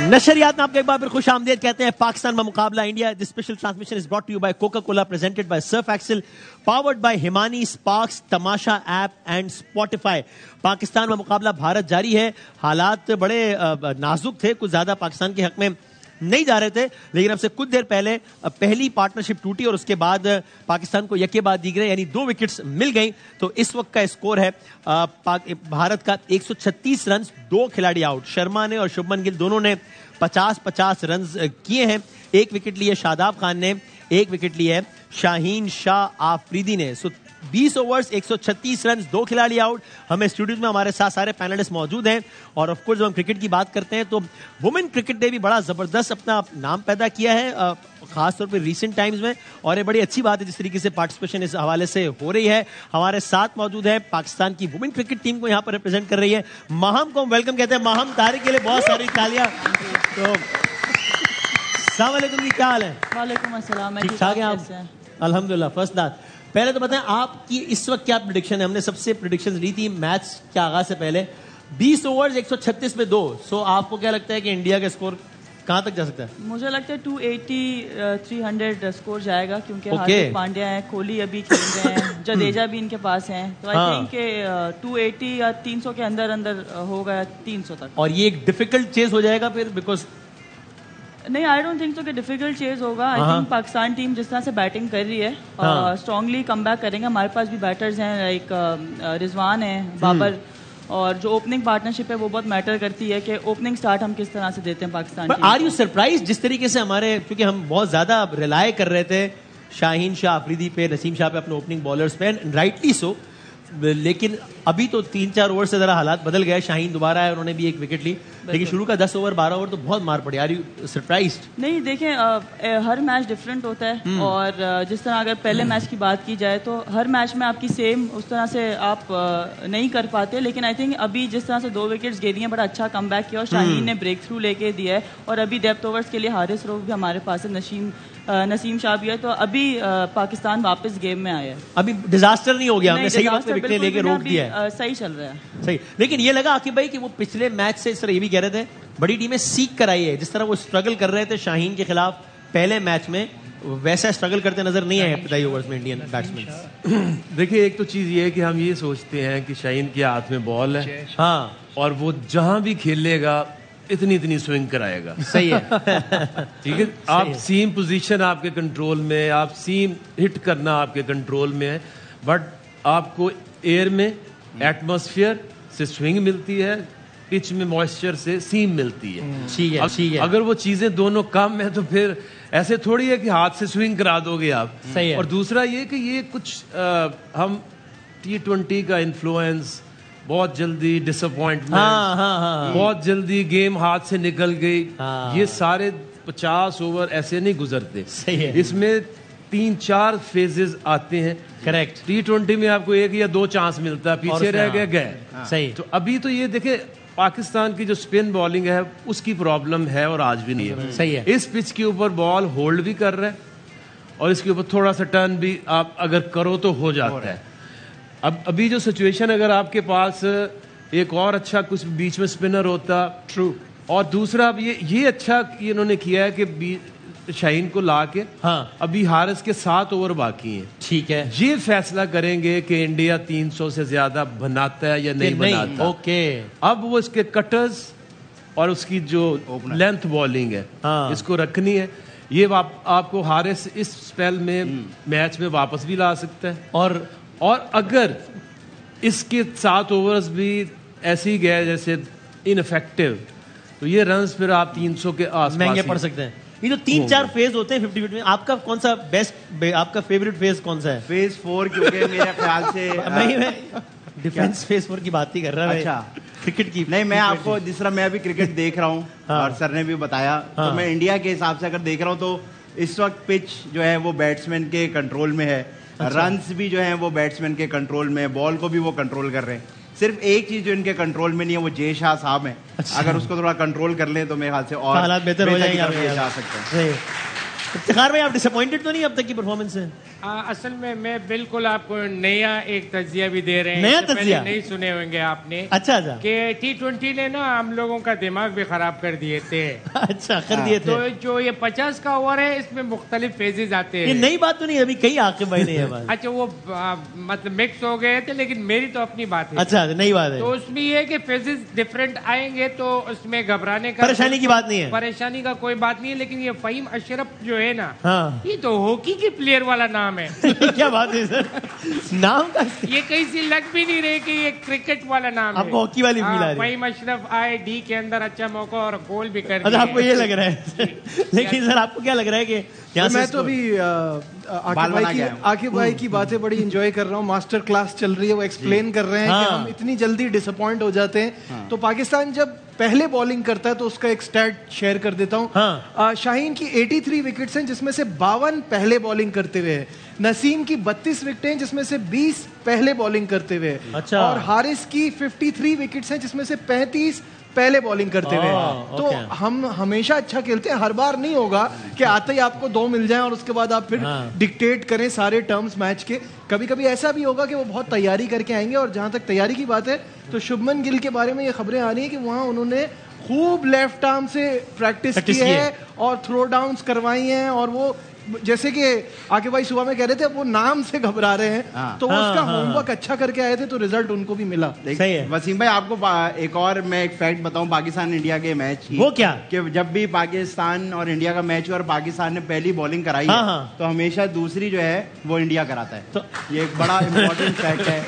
नशरियात में आपका एक बार फिर खुश आमदीद कहते हैं। पाकिस्तान में मुकाबला India. This special transmission is brought to you by Coca Cola, presented by Surf Excel, powered by Himani, Sparx, Tamasha app and Spotify. Pakistan में मुकाबला भारत जारी है। हालात बड़े नाजुक थे, कुछ ज्यादा पाकिस्तान के हक में नहीं जा रहे थे, लेकिन अब से कुछ देर पहले पहली पार्टनरशिप टूटी और उसके बाद पाकिस्तान को यके बाद दीगरे यानी 2 विकेट्स मिल गई। तो इस वक्त का स्कोर है भारत का 136 रन, 2 खिलाड़ी आउट। शर्मा ने और शुभमन गिल दोनों ने 50-50 रन किए हैं। 1 विकेट लिए शादाब खान ने, 1 विकेट लिए शाहीन शाह आफरीदी ने। सो 20 ओवर्स 136 रन, 2 खिलाड़ी आउट। हमें स्टूडियो में हमारे साथ सारे पैनलिस्ट मौजूद हैं और ऑफ कोर्स जब हम क्रिकेट की बात करते हैं तो वुमेन क्रिकेट ने भी बड़ा जबरदस्त अपना नाम पैदा किया है, खासतौर पर रीसेंट टाइम्स में, और ये बड़ी अच्छी बात है जिस तरीके से पार्टिसिपेशन इस हवाले से हो रही है। हमारे साथ मौजूद है पाकिस्तान की वुमेन क्रिकेट टीम को यहाँ पर रिप्रेजेंट कर रही है माहम को हम वेलकम कहते हैं। माहम तारिक के लिए बहुत सारी तालियां। तो अस्सलाम वालेकुम जी, क्या हाल है? वालेकुम अस्सलाम। ठीक ठाक है आप? अल्हम्दुलिल्लाह, फर्स्ट क्लास। पहले तो बताएं आपकी इस वक्त क्या प्रेडिक्शन है? हमने सबसे प्रेडिक्शन ली थी मैच के आगाज से पहले। 20 ओवर्स 136 में 2। सो आपको क्या लगता है कि इंडिया का स्कोर कहां तक जा सकता है? मुझे लगता है 280-300 स्कोर जाएगा, क्योंकि हार्दिक पांड्या है, कोहली अभी खेल रहे हैं, जडेजा भी इनके पास हैं। तो आई थिंक के 280 या 300 के अंदर अंदर होगा, 300 तक। और ये एक डिफिकल्ट चेज हो जाएगा फिर, बिकॉज नहीं, आई डोंट थिंक सो कि डिफिकल्ट चेज होगा। आई थिंक पाकिस्तान टीम जिस तरह से बैटिंग कर रही है स्ट्रांगली कमबैक करेंगे। हमारे पास भी बैटर्स हैं, लाइक रिजवान है, बाबर, और जो ओपनिंग पार्टनरशिप है वो बहुत मैटर करती है कि ओपनिंग स्टार्ट हम किस तरह से देते हैं Pakistan team. Are you surprise जिस तरीके से हमारे, क्योंकि हम बहुत ज्यादा रिलाय कर रहे थे शाहीन शाह आफरीदी पे, नसीम शाह पे, अपने ओपनिंग बॉलर्स पे, राइटली सो, लेकिन अभी तो 3-4 ओवर से जरा हालात बदल गए। शाहीन दोबारा आए, उन्होंने भी 1 विकेट ली, लेकिन शुरू का 10 ओवर 12 ओवर तो बहुत मार पड़ी। Are you surprised? नहीं, देखें हर मैच डिफरेंट होता है, और जिस तरह अगर पहले मैच की बात की जाए तो हर मैच में आपकी सेम उस तरह से आप नहीं कर पाते, लेकिन आई थिंक अभी जिस तरह से 2 विकेट्स गिरी हैं, बड़ा अच्छा कमबैक किया और शाहीन ने ब्रेक थ्रू लेके दिया है। और अभी डेप्थ ओवर्स के लिए हारिस रऊफ भी हमारे पास है, नसीम शाह भी है। तो अभी पाकिस्तान वापस गेम में आया है। अभी डिजास्टर नहीं हो गया, हमने सही वक्त पे विकेट लेके रोक दिया है। सही चल रहा है, सही। लेकिन ये लगा आकिब भाई कि वो पिछले मैच से इस तरह ये भी कह रहे थे बड़ी टीमें सीख कर आई है, जिस तरह वो स्ट्रगल कर रहे थे शाहीन के खिलाफ पहले मैच में, वैसा स्ट्रगल करते नजर नहीं आए इब्तिदाई ओवर्स में इंडियन बैट्समैन। देखिए, एक तो चीज ये है कि हम ये सोचते हैं कि शाहीन के हाथ में बॉल है, हाँ, और वो जहां भी खेलेगा इतनी स्विंग कराएगा। सही है। ठीक है, आप सीम पोजीशन आपके कंट्रोल में, आप सीम हिट करना आपके कंट्रोल में है, बट आपको एयर में एटमॉस्फेयर से स्विंग मिलती है, पिच में मॉइस्चर से सीम मिलती है। ठीक है, ठीक है। अगर वो चीजें दोनों कम है तो फिर ऐसे थोड़ी है कि हाथ से स्विंग करा दोगे आप। सही है। और दूसरा ये कि ये कुछ हम T20 का इन्फ्लुएंस, बहुत जल्दी डिसअपॉइंटमेंट, बहुत जल्दी गेम हाथ से निकल गई, ये सारे 50 ओवर ऐसे नहीं गुजरते। सही है। इसमें 3-4 फेजेस आते हैं। करेक्ट। T20 में आपको 1 या 2 चांस मिलता है, पीछे रह गए। सही। तो अभी तो ये देखे, पाकिस्तान की जो स्पिन बॉलिंग है उसकी प्रॉब्लम है और आज भी नहीं है। सही है। इस पिच के ऊपर बॉल होल्ड भी कर रहा है और इसके ऊपर थोड़ा सा टर्न भी आप अगर करो तो हो जाता है। अब अभी जो सिचुएशन, अगर आपके पास एक और अच्छा कुछ बीच में स्पिनर होता, ट्रू, और दूसरा अब ये अच्छा इन्होंने किया है कि शाहीन को ला के, अभी हारिस के 7 ओवर बाकी हैं। ठीक है, ये फैसला करेंगे कि इंडिया 300 से ज्यादा बनाता है या नहीं बनाता। ओके। अब वो इसके कटर्स और उसकी जो लेंथ बॉलिंग है, इसको रखनी है। ये आपको हारिस इस स्पेल में मैच में वापस भी ला सकता है, और अगर इसके 7 ओवर्स भी ऐसे ही गए जैसे इनफेक्टिव, तो ये रन्स फिर आप 300 के आसपास महंगे पड़ सकते हैं। ये तो 3-4 फेज होते हैं 50-50 में। आपका कौन सा आपका फेवरेट फेज कौन सा है? फेज 4, क्योंकि मेरे ख्याल से मैं डिफेंस फेज 4 की बात ही कर रहा है। अच्छा, क्रिकेट की नहीं, मैं आपको जिस तरह मैं अभी क्रिकेट देख रहा हूँ और सर ने भी बताया, तो मैं इंडिया के हिसाब से अगर देख रहा हूँ तो इस वक्त पिच जो है वो बैट्समैन के कंट्रोल में है। रन्स भी जो है वो बैट्समैन के कंट्रोल में है, बॉल को भी वो कंट्रोल कर रहे हैं। सिर्फ एक चीज जो इनके कंट्रोल में नहीं है वो जय शाह साहब है। अगर उसको थोड़ा कंट्रोल कर लें तो मेरे ख्याल से और हालात बेहतर हो जाएंगे, जा सकते हैं। इफ्तिखार भाई, आप डिसअपॉइंटेड तो नहीं अब तक की परफॉर्मेंस से? असल में मैं बिल्कुल आपको नया एक तजिया भी दे रहे हैं। नया तजिया नहीं सुने होंगे आपने। अच्छा कि T20 ने ना हम लोगों का दिमाग भी खराब कर दिए थे। अच्छा, कर दिए थे। तो जो ये 50 का ओवर है, इसमें मुख्तलिफ फेजेज आते हैं। ये नई बात तो नहीं, अभी कई आकिब भाई ने बात। अच्छा, वो मतलब मिक्स हो गए थे, लेकिन मेरी तो अपनी बात है। अच्छा, नई बात है। तो उसमें ये कि फेजेज डिफरेंट आएंगे, तो उसमें घबराने का परेशानी की बात नहीं है। परेशानी का कोई बात नहीं है, लेकिन ये फ़हीम अशरफ जो है ना, हाँ। ये तो हॉकी के प्लेयर वाला नाम है। क्या बात है सर, नाम का ये कहीं से लग भी नहीं रहे कि ये क्रिकेट वाला नाम है। आपको हॉकी वाली फील आ रही है। फ़हीम अशरफ आए, डी के अंदर अच्छा मौका और गोल भी कर दिया। अच्छा, आपको ये लग रहा है। लेकिन सर आपको क्या लग रहा है कि मैं तो अभी आकिब भाई की बातें बड़ी एंजॉय कर रहा हूँ। मास्टर क्लास चल रही है, वो एक्सप्लेन कर रहे हैं कि हम इतनी जल्दी डिसअपॉइंट हो जाते हैं। तो पाकिस्तान जब पहले बॉलिंग करता है तो उसका एक स्टैट शेयर कर देता हूँ। शाहीन की 83 विकेट्स हैं, जिसमें से 52 पहले बॉलिंग करते हुए हैं। नसीम की 32 विकेटें हैं, जिसमें से 20 पहले बॉलिंग करते हुए। अच्छा। और हारिस की 53 विकेट्स हैं, जिसमें से 35 पहले बॉलिंग करते हुए। तो हम हमेशा अच्छा खेलते हैं। हर बार नहीं होगा कि आते ही आपको 2 मिल जाएं और उसके बाद आप फिर डिक्टेट करें सारे टर्म्स मैच के। कभी कभी ऐसा भी होगा कि वो बहुत तैयारी करके आएंगे। और जहां तक तैयारी की बात है, तो शुभमन गिल के बारे में ये खबरें आ रही हैं कि वहां उन्होंने खूब लेफ्ट आर्म से प्रैक्टिस की है और थ्रो डाउन्स करवाई हैं। और वो जैसे कि आके भाई सुबह में कह रहे थे, वो नाम से घबरा रहे हैं। तो वो उसका होमवर्क अच्छा करके आए थे, तो रिजल्ट उनको भी मिला। सही है। वसीम भाई, आपको एक और मैं एक फैक्ट बताऊं पाकिस्तान इंडिया के मैच की। वो क्या? कि जब भी पाकिस्तान और इंडिया का मैच हुआ और पाकिस्तान ने पहली बॉलिंग कराई है, तो हमेशा दूसरी जो है वो इंडिया कराता है। तो ये एक बड़ा इंपॉर्टेंट फैक्ट है।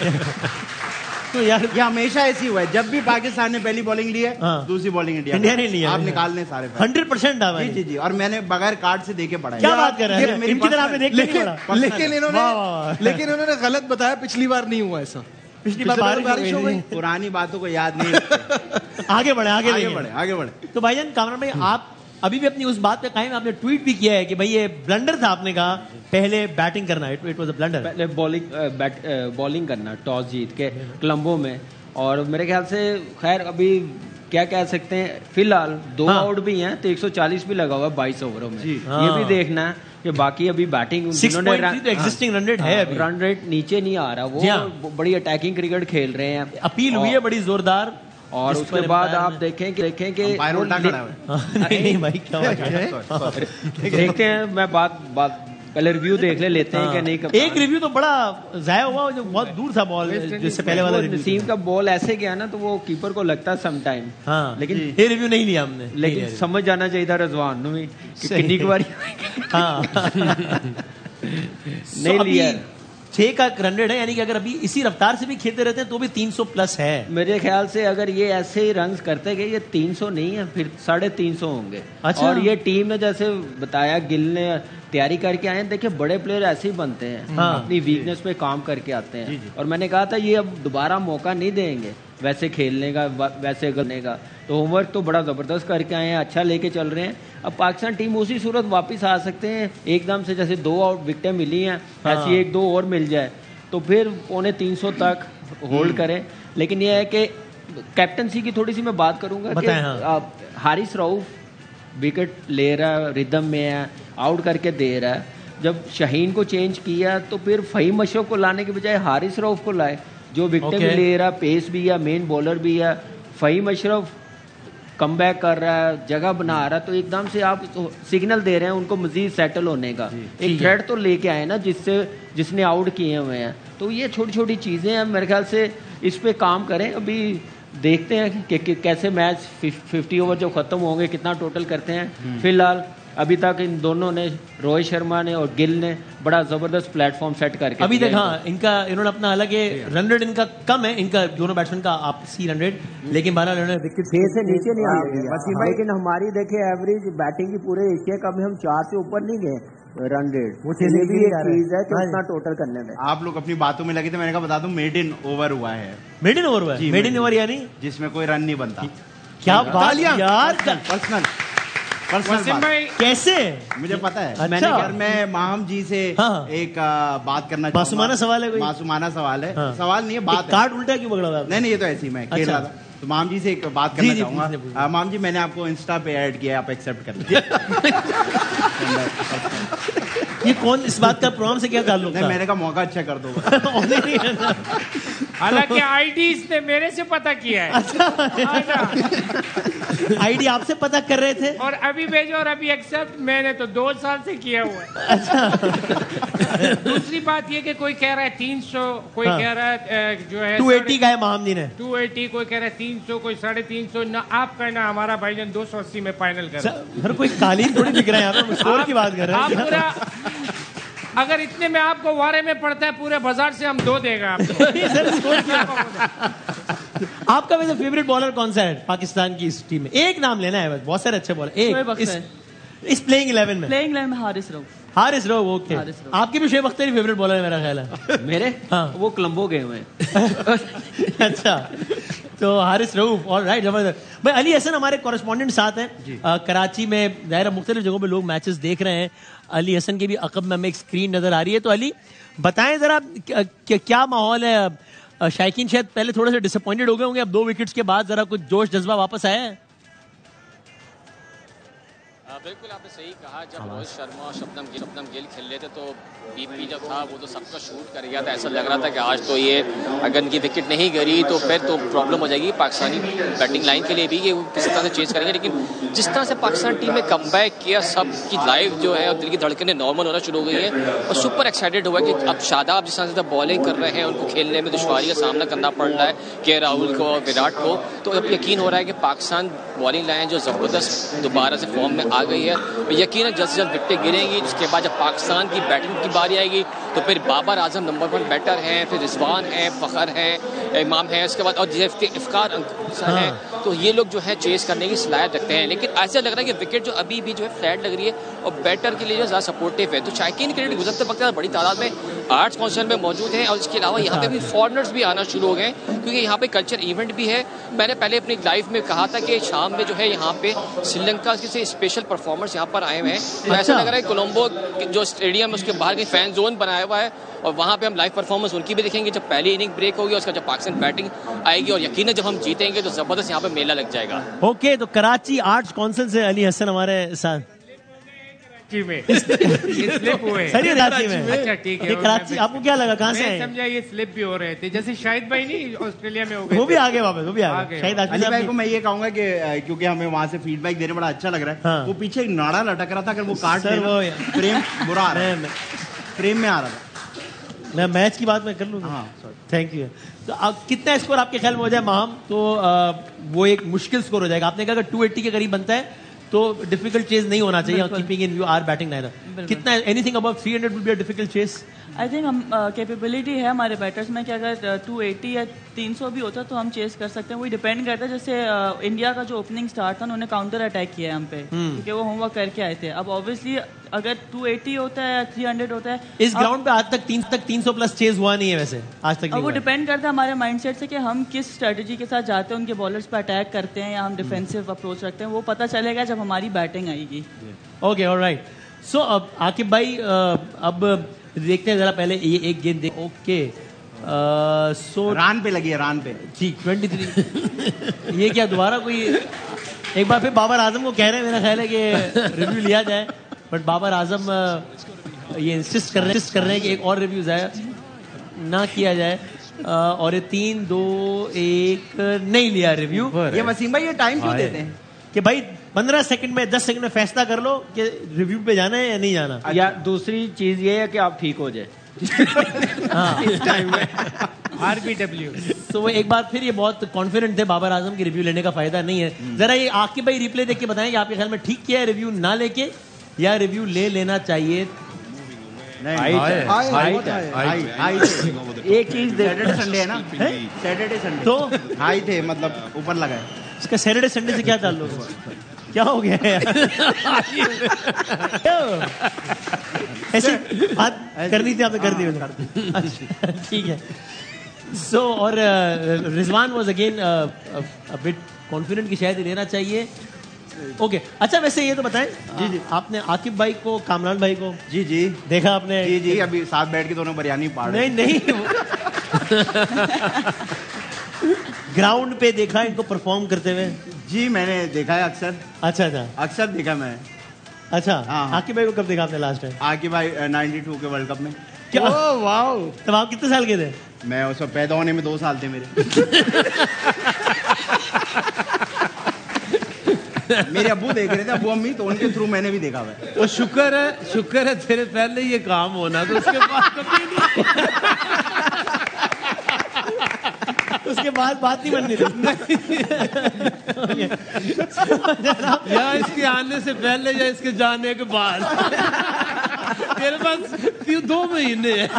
तो यार ये हमेशा ऐसी हुआ है, जब भी पाकिस्तान ने पहली बॉलिंग ली है, दूसरी बॉलिंग इंडिया ने लिया। आप निकाल लें सारे 100% डाला। जी जी जी। और मैंने बगैर कार्ड से देखे पढ़ा है। क्या बात कर रहे हैं? इनकी तरह आपने देख नहीं पढ़ा। लेकिन इन्होंने गलत बताया, पिछली बार नहीं हुआ ऐसा। पिछली बार बारिश हो गई। पुरानी बातों को याद नहीं रखते। आगे बढ़े, आगे बढ़े। तो भाईजान कामरान भाई, आप अभी भी अपनी उस बात पे कायम, आपने ट्वीट भी किया है कि भाई ये ब्लंडर था, आपने कहा पहले बैटिंग करना, इट वाज अ ब्लंडर। पहले बॉलिंग करना, टॉस जीत के कोलंबो में। और मेरे ख्याल से खैर अभी क्या कह सकते हैं, फिलहाल 2 आउट भी हैं, तो 140 भी लगा हुआ है 22 ओवरों में। ये भी देखना है कि बाकी अभी बैटिंग 6.3 तो एक्जिस्टिंग रन रेट है। रन रेट नीचे नहीं आ रहा, वो बड़ी अटैकिंग क्रिकेट खेल रहे हैं। अपील हुई है बड़ी जोरदार। और उसके बाद आप देखें कि नहीं भाई, क्या देखते हैं। मैं बात पहले रिव्यू देख लेते हैं कि नहीं। एक रिव्यू तो बड़ा जाया हुआ, जो बहुत दूर था बॉल, जिससे पहले वाला नसीम का बॉल ऐसे गया ना, तो वो कीपर को लगता है सम टाइम। लेकिन ये रिव्यू नहीं लिया हमने। लेकिन समझ जाना चाहिए था रजवान भी कितनी बार नहीं लिया। 6 का रन रेट है, यानी कि अगर अभी इसी रफ्तार से भी खेलते रहते हैं तो भी 300 प्लस है। मेरे ख्याल से अगर ये ऐसे ही रन्स करते गए, ये 300 नहीं है, फिर 350 होंगे। अच्छा। और ये टीम ने जैसे बताया, गिल ने तैयारी करके आए हैं। देखिए बड़े प्लेयर ऐसे ही बनते हैं, अपनी वीकनेस पे काम करके आते हैं। और मैंने कहा था ये अब दोबारा मौका नहीं देंगे वैसे खेलने का, वैसे करने का। तो होमवर्क तो बड़ा ज़बरदस्त करके आए हैं, अच्छा लेके चल रहे हैं। अब पाकिस्तान टीम उसी सूरत वापस आ सकते हैं एकदम से, जैसे 2 आउट विकेटें मिली हैं, ऐसी 1-2 और मिल जाए तो फिर 350 तक होल्ड करें। लेकिन यह है कि कैप्टनसी की थोड़ी सी मैं बात करूंगा कि हारिस रऊफ विकेट ले रहा है, रिदम में है, आउट करके दे रहा है। जब शाहीन को चेंज किया तो फिर फ़हीम अशरफ को लाने के बजाय हारिस रऊफ को लाए, जो विकेट भी ले रहा, पेस भी है, मेन बॉलर भी है। फ़हीम अशरफ कम बैक कर रहा है, जगह बना रहा है, तो एकदम से आप सिग्नल दे रहे हैं उनको मजीद सेटल होने का। एक थ्रेड तो लेके आए ना जिसने आउट किए हुए हैं। तो ये छोटी छोटी चीज़ें हैं, मेरे ख्याल से इस पे काम करें। अभी देखते हैं कि कैसे मैच 50 ओवर जो ख़त्म होंगे कितना टोटल करते हैं। फिलहाल अभी तक इन दोनों ने, रोहित शर्मा ने और गिल ने, बड़ा ज़बरदस्त प्लेटफॉर्म सेट करके अभी तक। इन्होंने अपना अलग रन रेट इनका कम है, इनका दोनों बैट्समैन का आपसी रन रेट, लेकिन 12 रन विकेट 6 से नीचे नहीं आ रही। लेकिन हमारी देखे एवरेज बैटिंग की पूरे एशिया कप में हम 4 से ऊपर नहीं गए रन रेट। वो चीज भी एक चीज है कि उतना टोटल करने में। आप लोग अपनी बातों में लगे थे, मैंने कहा बता दूं मेड इन ओवर हुआ है। मेड इन ओवर हुआ है? मेड इन ओवर यानी जिसमें कोई रन नहीं बनता। क्या बात यार, पर्सनल कैसे? मुझे पता है। अच्छा। मैंने मैं माहम जी से एक बात करना चाहूंगा। मासूमाना सवाल है कोई? मासूमाना सवाल है। सवाल नहीं है, बात। कार्ड उल्टा क्यों पकड़ा हुआ? नहीं, ये तो ऐसे ही मैं खेल रहा था। तो माम जी से एक बात करना चाहूंगा। माम जी, मैंने आपको इंस्टा पे ऐड किया है, आप एक्सेप्ट कर लीजिए। ये कौन इस बात का प्रोग्राम से क्या ताल्लुक नहीं, था? मैंने कहा मौका अच्छा कर दो। हालांकि आईडी इसने मेरे से पता किया है। आईडी आपसे पता कर रहे थे और अभी भेजो और अभी एक्सेप्ट, मैंने तो 2 साल से किया हुआ है। अच्छा। दूसरी बात ये कि कोई कह रहा है 300, कोई कह रहा है जो है 280 का है महामदी ने 280, कोई कह रहा है 300, कोई 350। ना आप कहना हमारा भाईजान 280 में फाइनल कर। सर कोई कालीन थोड़ी दिख रहा है यहाँ पे, स्कोर की बात कर रहे आप हैं। पूरा अगर इतने में आपको वारे में पड़ता है पूरे बाजार से हम 2 देगा आपको। सर स्कोर क्या? आपका वैसे फेवरेट बॉलर कौन सा है पाकिस्तान की इस टीम में? एक नाम लेना है बस, बहुत सारे अच्छे बॉलर। शोएब एक अख्तर। इस प्लेइंग 11 में प्लेइंग लाइन में हारिस रऊफ। हारिस रऊफ, ओके। हारिस रऊफ। आपके भी शोएब अख्तर ही फेवरेट बॉलर है मेरा ख्याल है। मेरे हाँ। वो कोलंबो गए हुए हैं। अच्छा, तो हारिस रऊफ, और राइट, जबरदस्त। भाई अली हसन हमारे कॉरेस्पॉन्डेंट साथ हैं कराची में, दायरा मुख्तलिफ जगहों पे लोग मैचेस देख रहे हैं। अली हसन की भी अकब में हमें एक स्क्रीन नजर आ रही है, तो अली बताएं जरा क्या माहौल है? शायकीन शायद पहले थोड़े से डिसअपॉइंटेड हो गए होंगे, अब 2 विकेट्स के बाद जरा कुछ जोश जज्बा वापस आया है? बिल्कुल आपने सही कहा, जब रोहित शर्मा और शबनम गिल खेल रहे थे तो बीपी जब था वो तो सबका शूट कर गया था। ऐसा लग रहा था कि आज तो ये अगर इनकी विकेट नहीं गिरी तो फिर तो प्रॉब्लम हो जाएगी पाकिस्तानी बैटिंग लाइन के लिए भी, ये किसी तरह से चेंज करेंगे। लेकिन जिस तरह से पाकिस्तान टीम ने कमबैक किया, सबकी लाइफ जो है और दिल की धड़कनें नॉर्मल होना शुरू हो गई है और सुपर एक्साइटेड हुआ कि अब शादाब जिस तरह से बॉलिंग कर रहे हैं उनको खेलने में दुश्वारी का सामना करना पड़ रहा है के राहुल को और विराट को, तो अब यकीन हो रहा है कि पाकिस्तान बॉलिंग लाइन जो ज़बरदस्त दोबारा से फॉर्म में आ गई है। यकीनन जल्द से जल्द विकेटें गिरेंगी। उसके बाद जब पाकिस्तान की बैटिंग की बारी आएगी तो फिर बाबर आजम नंबर 1 बैटर हैं, फिर रिजवान हैं, फ़खर हैं, इमाम हैं, उसके बाद और इफ्तार हैं, तो ये लोग जो है चेस करने की सलाहियत रखते हैं। लेकिन ऐसा लग रहा है कि विकेट जो अभी भी जो है फ्लैट लग रही है और बैटर के लिए जो ज़्यादा सपोर्टिव है। तो शायकीन क्रिकेट गुजरते वक्त बड़ी तादाद में आर्ट्स काउंसिल में मौजूद हैं और इसके अलावा यहाँ पे भी फॉरनर्स भी आना शुरू हो गए क्योंकि यहाँ पे कल्चर इवेंट भी है। मैंने पहले अपनी लाइफ में कहा था कि शाम में जो है यहाँ पे श्रीलंका के स्पेशल परफॉर्मर्स यहाँ पर आए हुए हैं। तो ऐसा लग रहा है कोलंबो जो स्टेडियम उसके बाहर की फैन जोन बनाया हुआ है और वहाँ पे हम लाइव परफॉर्मेंस उनकी भी देखेंगे जब पहली इनिंग ब्रेक होगी, उसका जब पाकिस्तान बैटिंग आएगी और यकीनन जब हम जीतेंगे तो जबरदस्त यहाँ पे मेला लग जाएगा। ओके, तो कराची आर्ट्स काउंसिल से अली हसन हमारे साथ में स्लिप हुए। सही कराची में? अच्छा ठीक है। कराची आपको क्या लगा, कहाँ से मैं आए? समझा ये स्लिप भी हो रहे थे, जैसे शाहिद भाई नहीं ऑस्ट्रेलिया में हो गए, वो भी आगे वापस, वो भी आगे। शाहिद अली भाई को मैं ये कहूंगा कि क्योंकि हमें वहाँ से फीडबैक देने बड़ा अच्छा लग रहा है। वो पीछे एक नाड़ा लटक रहा था, अगर वो काट फ्रेम बुरा आ रहा है, फ्रेम में आ रहा था। मैं मैच की बात मैं कर लूँगा। हाँ, थैंक यू। तो अब कितना स्कोर आपके ख्याल में हो जाए माहम, तो वो एक मुश्किल स्कोर हो जाएगा? आपने कहा अगर 280 के करीब बनता है तो डिफिकल्ट चेज नहीं होना चाहिए, keeping in view are batting neither. कितना anything above 300 will be a difficult chase? I think हम कैपेबिलिटी है हमारे बैटर्स में कि अगर 280 या 300 भी होता तो हम चेस कर सकते हैं। वही डिपेंड करता है, जैसे इंडिया का जो ओपनिंग स्टार्ट था उन्होंने काउंटर अटैक किया है हम पे क्योंकि वो होमवर्क करके आए थे। अब ऑब्वियसली अगर 280 होता है या 300 होता है, इस ग्राउंड पे आज तक 300 प्लस चेज हुआ नहीं है वैसे आज तक। अब वो डिपेंड करता है हमारे माइंडसेट से कि हम किस स्ट्रेटजी के साथ जाते हैं, उनके बॉलर्स पे अटैक करते हैं या हम डिफेंसिव अप्रोच रखते हैं, वो पता चलेगा जब हमारी बैटिंग आएगी। Okay, alright. सो अब आकिब भाई अब देखते हैं जरा पहले ये एक गेंद देख। ओके, सो रान पे लगी है, रान पे ठीक 23। ये क्या दोबारा कोई एक बार फिर बाबर आजम को कह रहे हैं, मेरा ख्याल है कि रिव्यू लिया जाए, बट बाबर आजम ये इंसिस्ट कर रहे हैं कि एक और रिव्यू जाए ना किया जाए और ये 3-2-1 नहीं लिया रिव्यू। ये वसीम भाई ये टाइम क्यों देते हैं कि भाई 15 सेकंड में 10 सेकंड में फैसला कर लो कि रिव्यू पे जाना है या नहीं जाना। या दूसरी चीज ये है कि आप ठीक हो जाए इस टाइम में। RBW। तो वो एक बार फिर ये बहुत कॉन्फिडेंट थे बाबर आजम की रिव्यू लेने का फायदा नहीं है। जरा ये आकिब भाई रिप्ले देख के बताएं कि आपके ख्याल में ठीक किया है रिव्यू ना लेके या रिव्यू ले लेना चाहिए? एक चीज सैटरडे संडे है ना, सैटरडे संडे तो हाई थे, मतलब ऊपर लगा है। इसका सैटरडे संडे से क्या ताल्लुक है? क्या हो गया है? ऐसे बात करनी थी आपने, कर दी। ठीक है। सो और Rizwan was again a bit confident कि शायद लेना चाहिए। ओके, अच्छा वैसे ये तो बताएं जी आपने आकिब भाई को, कामरान भाई को जी देखा आपने? जी अभी साथ बैठ के दोनों बिरयानी पाड़ रहे। नहीं ग्राउंड पे देखा इनको परफॉर्म करते हुए? जी मैंने देखा है अक्सर। अच्छा अक्सर देखा मैं। अच्छा, आकिब भाई को कब देखा आपने लास्ट टाइम? आकिब भाई 92 के वर्ल्ड कप में। क्या? वाओ, तब आप कितने साल के थे? मैं उस वक्त पैदा होने में 2 साल थे मेरे। मेरे अब्बू देख रहे थे, अब्बू अम्मी, तो उनके थ्रू मैंने भी देखा हुआ। वो शुक्र है तेरे पहले ये काम होना, तो उसके बाद कभी नहीं। उसके बाद बात नहीं बननी थी। या इसके आने से पहले या इसके जाने के बाद। तेरे पास 2 महीने हैं।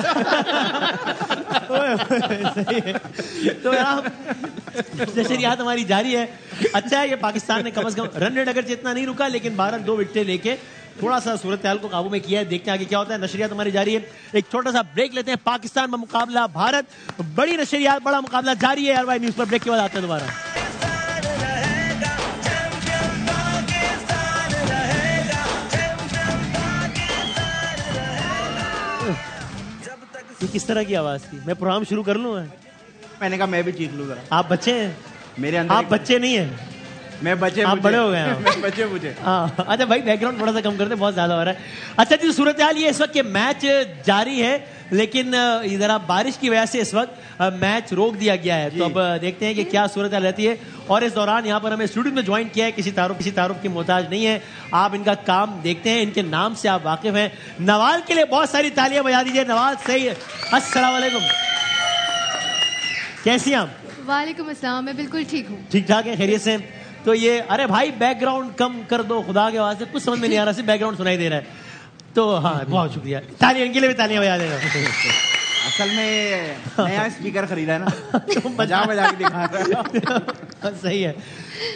सही है। तो नशरियात हमारी जारी है। अच्छा है, ये पाकिस्तान ने कम से कम रन रेट अगर जितना नहीं रुका, लेकिन 12 2 विकेटें लेके थोड़ा सा सूरत हाल को काबू में किया है। देखते हैं आगे क्या होता है। नशरियात हमारी जारी है। एक छोटा सा ब्रेक लेते हैं। पाकिस्तान में मुकाबला भारत, बड़ी नशरियात, बड़ा मुकाबला जारी है। RY न्यूज़ पर ब्रेक के बाद आते हैं दोबारा। ये किस तरह की आवाज थी? मैं प्रोग्राम शुरू कर लूँ? मैंने कहा मैं भी चीख लूँ जरा। आप बच्चे हैं? मेरे अंदर आप बच्चे नहीं हैं, मैं बच्चे, आप बड़े हो गए हैं। मैं बच्चे मुझे। हाँ, अच्छा भाई, बैकग्राउंड थोड़ा सा कम करते, बहुत ज्यादा हो रहा है। अच्छा जी, सूरत हाल ये इस वक्त ये मैच जारी है, लेकिन इधर आप बारिश की वजह से इस वक्त मैच रोक दिया गया है। तो अब देखते हैं कि क्या सूरत हाल रहती है। और इस दौरान यहाँ पर हमें स्टूडियो में ज्वाइन किया है, किसी तारुफ की मोहताज नहीं है। आप इनका काम देखते हैं, इनके नाम से आप वाकिफ हैं। नवाल के लिए बहुत सारी तालियां बजा दीजिए। नवाल सही है, अस्सलाम वालेकुम, कैसी हैं आप? वालेकुम अस्सलाम, मैं बिल्कुल ठीक हूँ। ठीक ठाक है, खैरियत से? तो ये, अरे भाई बैकग्राउंड कम कर दो खुदा के वास्ते, कुछ समझ में नहीं आ रहा, सिर्फ बैकग्राउंड सुनाई दे रहा है। तो हाँ, बहुत शुक्रिया, तालियां इनके लिए भी, तालियां बजा देगा। असल में नया स्पीकर खरीदा है ना, तो बजा के दिखा रहा है। सही है।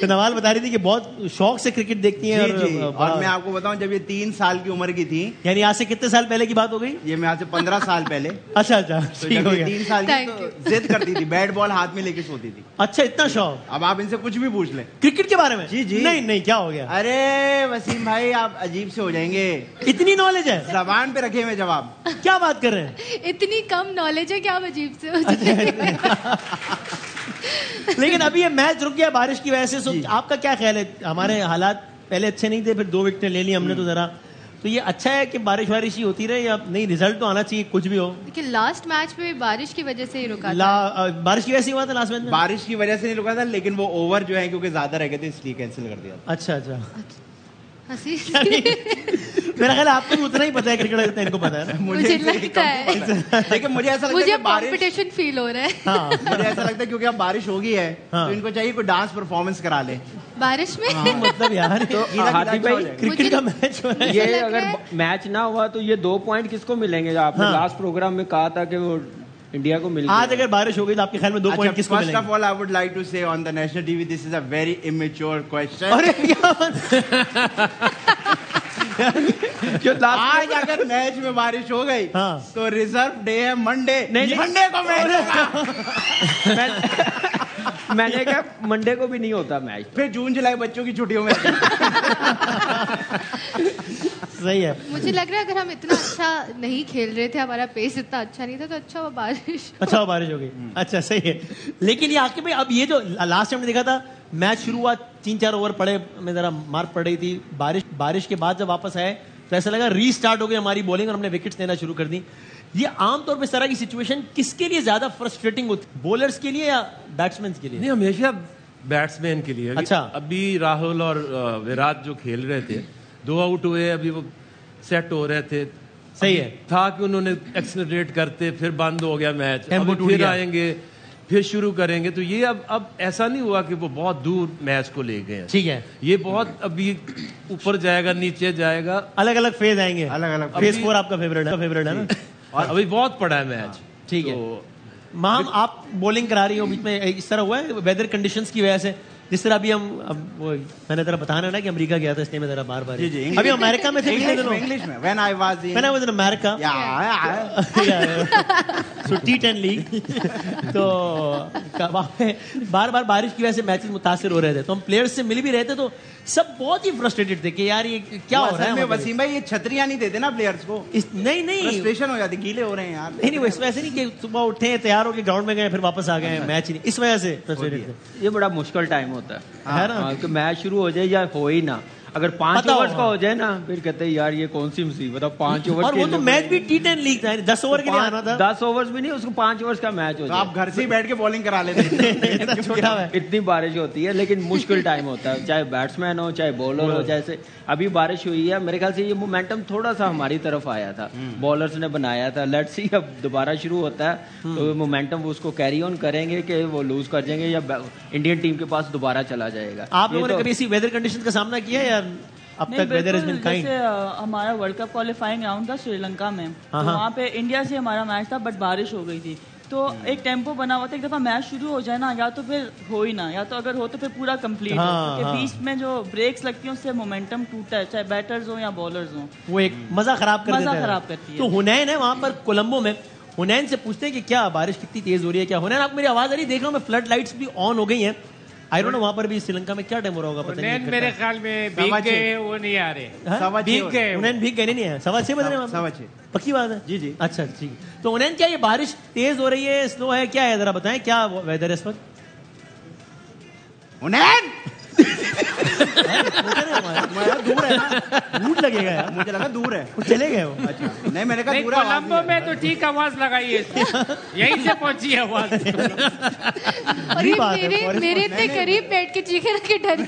तो नवाल बता रही थी कि बहुत शौक से क्रिकेट देखती हैं। और मैं आपको बताऊं, जब ये 3 साल की उम्र की थी, यानी आज से कितने साल पहले की बात हो गई? ये मैं आज से 15 साल पहले। अच्छा, तो जब ये 3 साल की तो जिद करती थी, बैट बॉल हाथ में लेके सोती थी। अच्छा, इतना शौक? अब आप इनसे कुछ भी पूछ लें क्रिकेट के बारे में। जी जी। नहीं, क्या हो गया? अरे वसीम भाई, आप अजीब से हो जाएंगे। इतनी नॉलेज है? जबान पे रखे हुए जवाब। क्या बात कर रहे हैं? इतनी कम नॉलेज है कि आप अजीब से हो जाएंगे। लेकिन अभी ये मैच रुक गया बारिश की वजह से। आपका क्या ख्याल है? हमारे हालात पहले अच्छे नहीं थे, फिर 2 विकेटें ले ली हमने, तो जरा तो ये अच्छा है कि बारिश ही होती रहे, या नहीं? रिजल्ट तो आना चाहिए, कुछ भी हो। लेकिन लास्ट मैच में बारिश की वजह से ही रुका बारिश की वजह से हुआ था लास्ट मैच में? बारिश की वजह से नहीं रुका था, लेकिन वो ओवर जो है क्योंकि ज्यादा रह गए थे, इसलिए कैंसिल कर दिया। अच्छा। मेरा ख्याल आपको भी उतना ही पता है क्रिकेट जितना इनको पता है। मुझे लगता है, लेकिन मुझे ऐसा लगता है कंपटीशन फील हो रहा है। हाँ, मुझे ऐसा लगता है क्योंकि अब बारिश हो गई है, तो इनको चाहिए कोई डांस परफॉर्मेंस करा ले बारिश में। मतलब यार, तो हाथी भाई, क्रिकेट का मैच हो रहा है। ये अगर मैच ना हुआ तो ये 2 पॉइंट किसको मिलेंगे? आपने लास्ट प्रोग्राम में कहा था कि वो इंडिया को मिल। आज अगर बारिश हो गई तो आपके ख्याल में 2 पॉइंट किसको मिलेंगे? First of all I would like to say on the national TV, this is a very immature question. आज अगर मैच में बारिश हो गई तो रिजर्व डे है मंडे। मंडे को मैच। मैंने कहा मंडे को भी नहीं होता मैच, फिर जून जुलाई बच्चों की छुट्टियों में। सही है। मुझे लग रहा है अगर हम इतना अच्छा नहीं खेल रहे थे, हमारा पेस इतना अच्छा नहीं था, तो अच्छा हुआ बारिश। अच्छा हुआ बारिश हो गई। अच्छा, सही है। लेकिन ये आके भाई, अब ये जो लास्ट टाइम देखा था, मैच शुरू हुआ, 3-4 ओवर पड़े में जरा मार पड़ रही थी, बारिश के बाद जब वापस आए तो ऐसा लगा रीस्टार्ट हो गई हमारी बॉलिंग और हमने विकेट्स लेना शुरू कर दी। ये आमतौर पर इस तरह की सिचुएशन किसके लिए ज्यादा फ्रस्ट्रेटिंग होती है, बॉलर्स के लिए या बैट्समैन के लिए? नहीं, हमेशा बैट्समैन के लिए। अच्छा। अभी राहुल और विराट जो खेल रहे थे, 2 आउट हुए, अभी वो सेट हो रहे थे। सही है। था कि उन्होंने एक्सेलरेट करते, फिर बंद हो गया मैच, अब फिर आएंगे, फिर शुरू करेंगे। तो ये अब ऐसा नहीं हुआ कि वो बहुत दूर मैच को ले गए। ठीक है। ये बहुत अभी ऊपर जाएगा, नीचे जाएगा, अलग अलग फेज आएंगे। अलग फेज 4 आपका फेवरेट है ना? और अभी बहुत पड़ा है मैच। ठीक है। माम, आप बॉलिंग करा रही हो, बीच में इस तरह हुआ है वेदर कंडीशंस की वजह से? जिस तरह अभी हम, अब मैंने तेरा बताना ना कि अमेरिका गया था, इसलिए मैं तेरा बार-बार अभी अमेरिका में थे इंग्लिश में when I was in America, so T10 league. तो बार-बार बारिश की वजह से मैचेस मुतासिर हो रहे थे, तो हम प्लेयर्स से मिल भी रहे थे, तो सब बहुत ही फ्रस्ट्रेटेड थे कि यार ये क्या हो रहा है। वसीम भाई, ये छतरियां नहीं देते ना प्लेयर्स को। नहीं, फ्रस्ट्रेशन हो जाती, गीले हो रहे हैं यार। नहीं, वो इस वजह से नहीं कि सुबह उठे, तैयार होकर ग्राउंड में गए, फिर वापस आ गए, मैच ही नहीं, इस वजह से फ्रस्ट्रेटेड थे। ये बड़ा मुश्किल टाइम होता है ना, कि मैच शुरू हो जाए या हो ही ना। अगर 5 ओवर्स का हो जाए ना, फिर कहते हैं यार ये कौन सी मुसीबत है, 5 ओवर। और वो तो मैच भी T10 लीग था, 10 ओवर के लिए आना था। 10 ओवर्स भी नहीं, उसको 5 ओवर्स का मैच हो जाए, आप घर से ही बैठ के बॉलिंग करा लेते हैं। छोटा है, इतनी बारिश होती है, लेकिन मुश्किल टाइम होता है, चाहे बैट्समैन हो चाहे बॉलर हो। जैसे अभी बारिश हुई है, मेरे ख्याल से ये मोमेंटम थोड़ा सा हमारी तरफ आया था, बॉलर्स ने बनाया था। लेट्स सी अब दोबारा शुरू होता है तो मोमेंटम वो उसको कैरी ऑन करेंगे कि वो लूज कर जाएंगे या इंडियन टीम के पास दोबारा चला जाएगा। आप लोगों ने कभी ऐसी वेदर कंडीशन का सामना किया या अब तक वेदर हैज बीन काइंड? जैसे हमारा वर्ल्ड कप क्वालिफाइंग राउंड था श्रीलंका में, तो वहाँ पे इंडिया से हमारा मैच था, बट बारिश हो गई थी, तो एक टेम्पो बना हुआ था। एक दफा मैच शुरू हो जाए ना, या तो फिर हो ही ना, या तो अगर हो तो फिर पूरा कंप्लीट हो, क्योंकि बीच में जो ब्रेक्स लगती हैं उससे मोमेंटम टूटता है, चाहे बैटर्स हो या बॉलर्स हो, वो एक मजा खराब करती है। तो हुनैन है वहां पर कोलंबो में, हुनैन से पूछते हैं कि क्या बारिश कितनी तेज हो रही है, क्या हुनैन आप मेरी आवाज आ रही, देख रहा हूँ मैं, फ्लड लाइट्स भी ऑन हो गई हैं। आई डोंट नो वहां पर भी श्रीलंका में क्या टाइम हो रहा होगा, पता नहीं। मेरे ख्याल में भीग गए, वो नहीं आ रहे, भीग गए, हुनैन भीग गए नहीं है, 6:15 बज रहे हैं, 6:15 पक्की बात है? जी जी। अच्छा ठीक है। तो हुनैन क्या ये बारिश तेज हो रही है, स्लो है, क्या है, जरा बताएं क्या वेदर है इस वक्त? हुनैन दूर है ना, रूट लगेगा यार, मुझे लगा दूर है, वो चले गए वो। अच्छा नहीं, मैंने कहा दूर कोलंबो में तो ठीक आवाज लगाई है यहीं से पहुंची है आवाज। और ये मेरे इतने करीब बैठ के चीखे ना के डर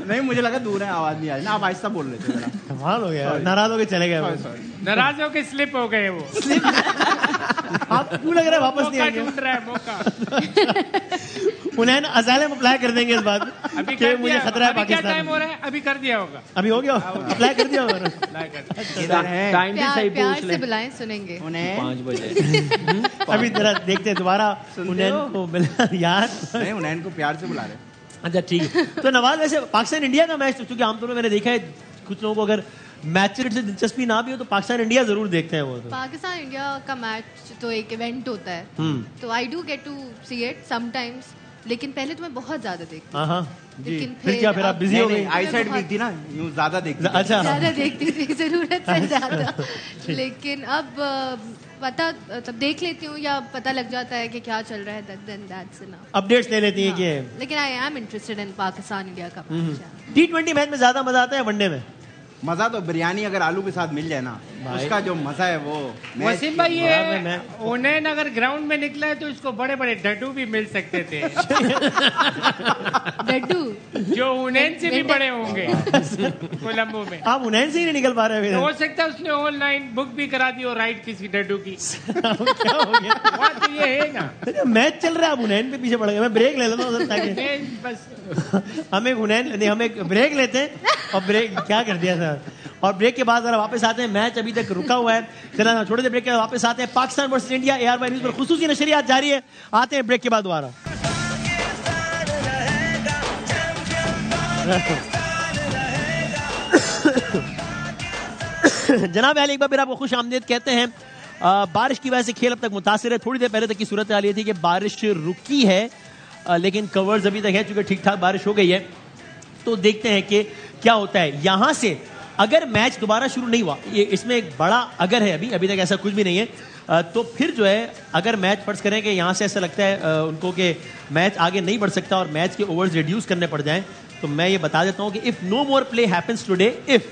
नहीं, मुझे लगा दूर है, आवाज नहीं आ रही ना, आप आहिस्ता बोल रहे थे। कमाल हो गया, नाराज होके चले गए वो। नाराज होके स्लिप हो गए वो। आप क्यों लग रहा है वापस नहीं आएंगे? ढूंढ रहा है मौका। हुनैन असाइलम अप्लाई कर देंगे इस बात अभी कि मुझे खतरा है अभी क्या पाकिस्तान। टाइम हो रहा है? अभी कर दिया होगा, अभी हो गया, अप्लाई कर दिया होगा। टाइम भी सही प्यार पूछ से ले, बुलाएं, सुनेंगे। 5 बजे। अभी जरा देखते हैं दोबारा हुनैन को मिला यार। नहीं, हुनैन को प्यार से बुला रहे। अच्छा ठीक है। तो नवाज, वैसे पाकिस्तान इंडिया का मैच, क्योंकि आमतौर पर मैंने देखा है कुछ लोगों को अगर मैच से दिलचस्पी ना भी हो तो पाकिस्तान इंडिया जरूर देखते हैं वो। तो पाकिस्तान इंडिया का मैच तो एक इवेंट होता है, तो I do get to see it sometimes, लेकिन पहले तो मैं बहुत ज्यादा देखती थी। लेकिन फिर क्या, फिर आप बिजी हो गई? आई साइड वीक थी ना, यूं ज्यादा देखती। अच्छा, ज्यादा देखती थी, जरूरत से ज्यादा। लेकिन अब पता तब देख लेती हूँ, या पता लग जाता है कि क्या चल रहा है, देन दैट्स इनफ। अपडेट्स ले लेती हैं कि। लेकिन I am interested in Pakistan India का मैच। T20 मैच में ज्यादा मजा आता है वनडे में? मजा तो बिरयानी अगर आलू के साथ मिल जाए ना, उसका जो मजा है वो। वसीम भाई, ये हुनैन अगर ग्राउंड में निकला है तो इसको बड़े बड़े डड्डू भी मिल सकते थे। डड्डू जो हुनैन से भी बड़े होंगे कोलंबो में। आप हुनैन से ही नहीं निकल पा रहे हो सकता है उसने ऑनलाइन बुक भी करा दी हो राइट किसी डड्डू की। क्या हो गया? बात तो ये है ना, मैच चल रहा है, आप हुनैन पे पीछे पड़ गए। मैं ब्रेक ले लेता हूँ ताकि बस हमें हुनैन नहीं, हम एक ब्रेक लेते हैं और ब्रेक क्या कर दिया सर, और ब्रेक के बाद जरा वापस आते हैं। मैच अभी तक रुका हुआ है, चला छोटे से ब्रेक के बाद वापस आते हैं। Pakistan versus India ARY news पर खुसूसी नशरियात जारी है, आते हैं ब्रेक के बाद दोबारा। जनाब अली, एक बार फिर आपको खुश आमदीद कहते हैं। बारिश की वजह से खेल अब तक मुतासिर है। थोड़ी देर पहले तक की सूरत हाल ये थी कि बारिश रुकी है, लेकिन कवर्स अभी तक है, चूंकि ठीक ठाक बारिश हो गई है। तो देखते हैं कि क्या होता है। यहां से अगर मैच दोबारा शुरू नहीं हुआ, ये इसमें एक बड़ा अगर है, अभी तक ऐसा कुछ भी नहीं है, तो फिर जो है अगर मैच फर्ज करें कि यहाँ से ऐसा लगता है उनको कि मैच आगे नहीं बढ़ सकता और मैच के ओवर्स रिड्यूस करने पड़ जाएं, तो मैं ये बता देता हूँ कि if no more play happens today, if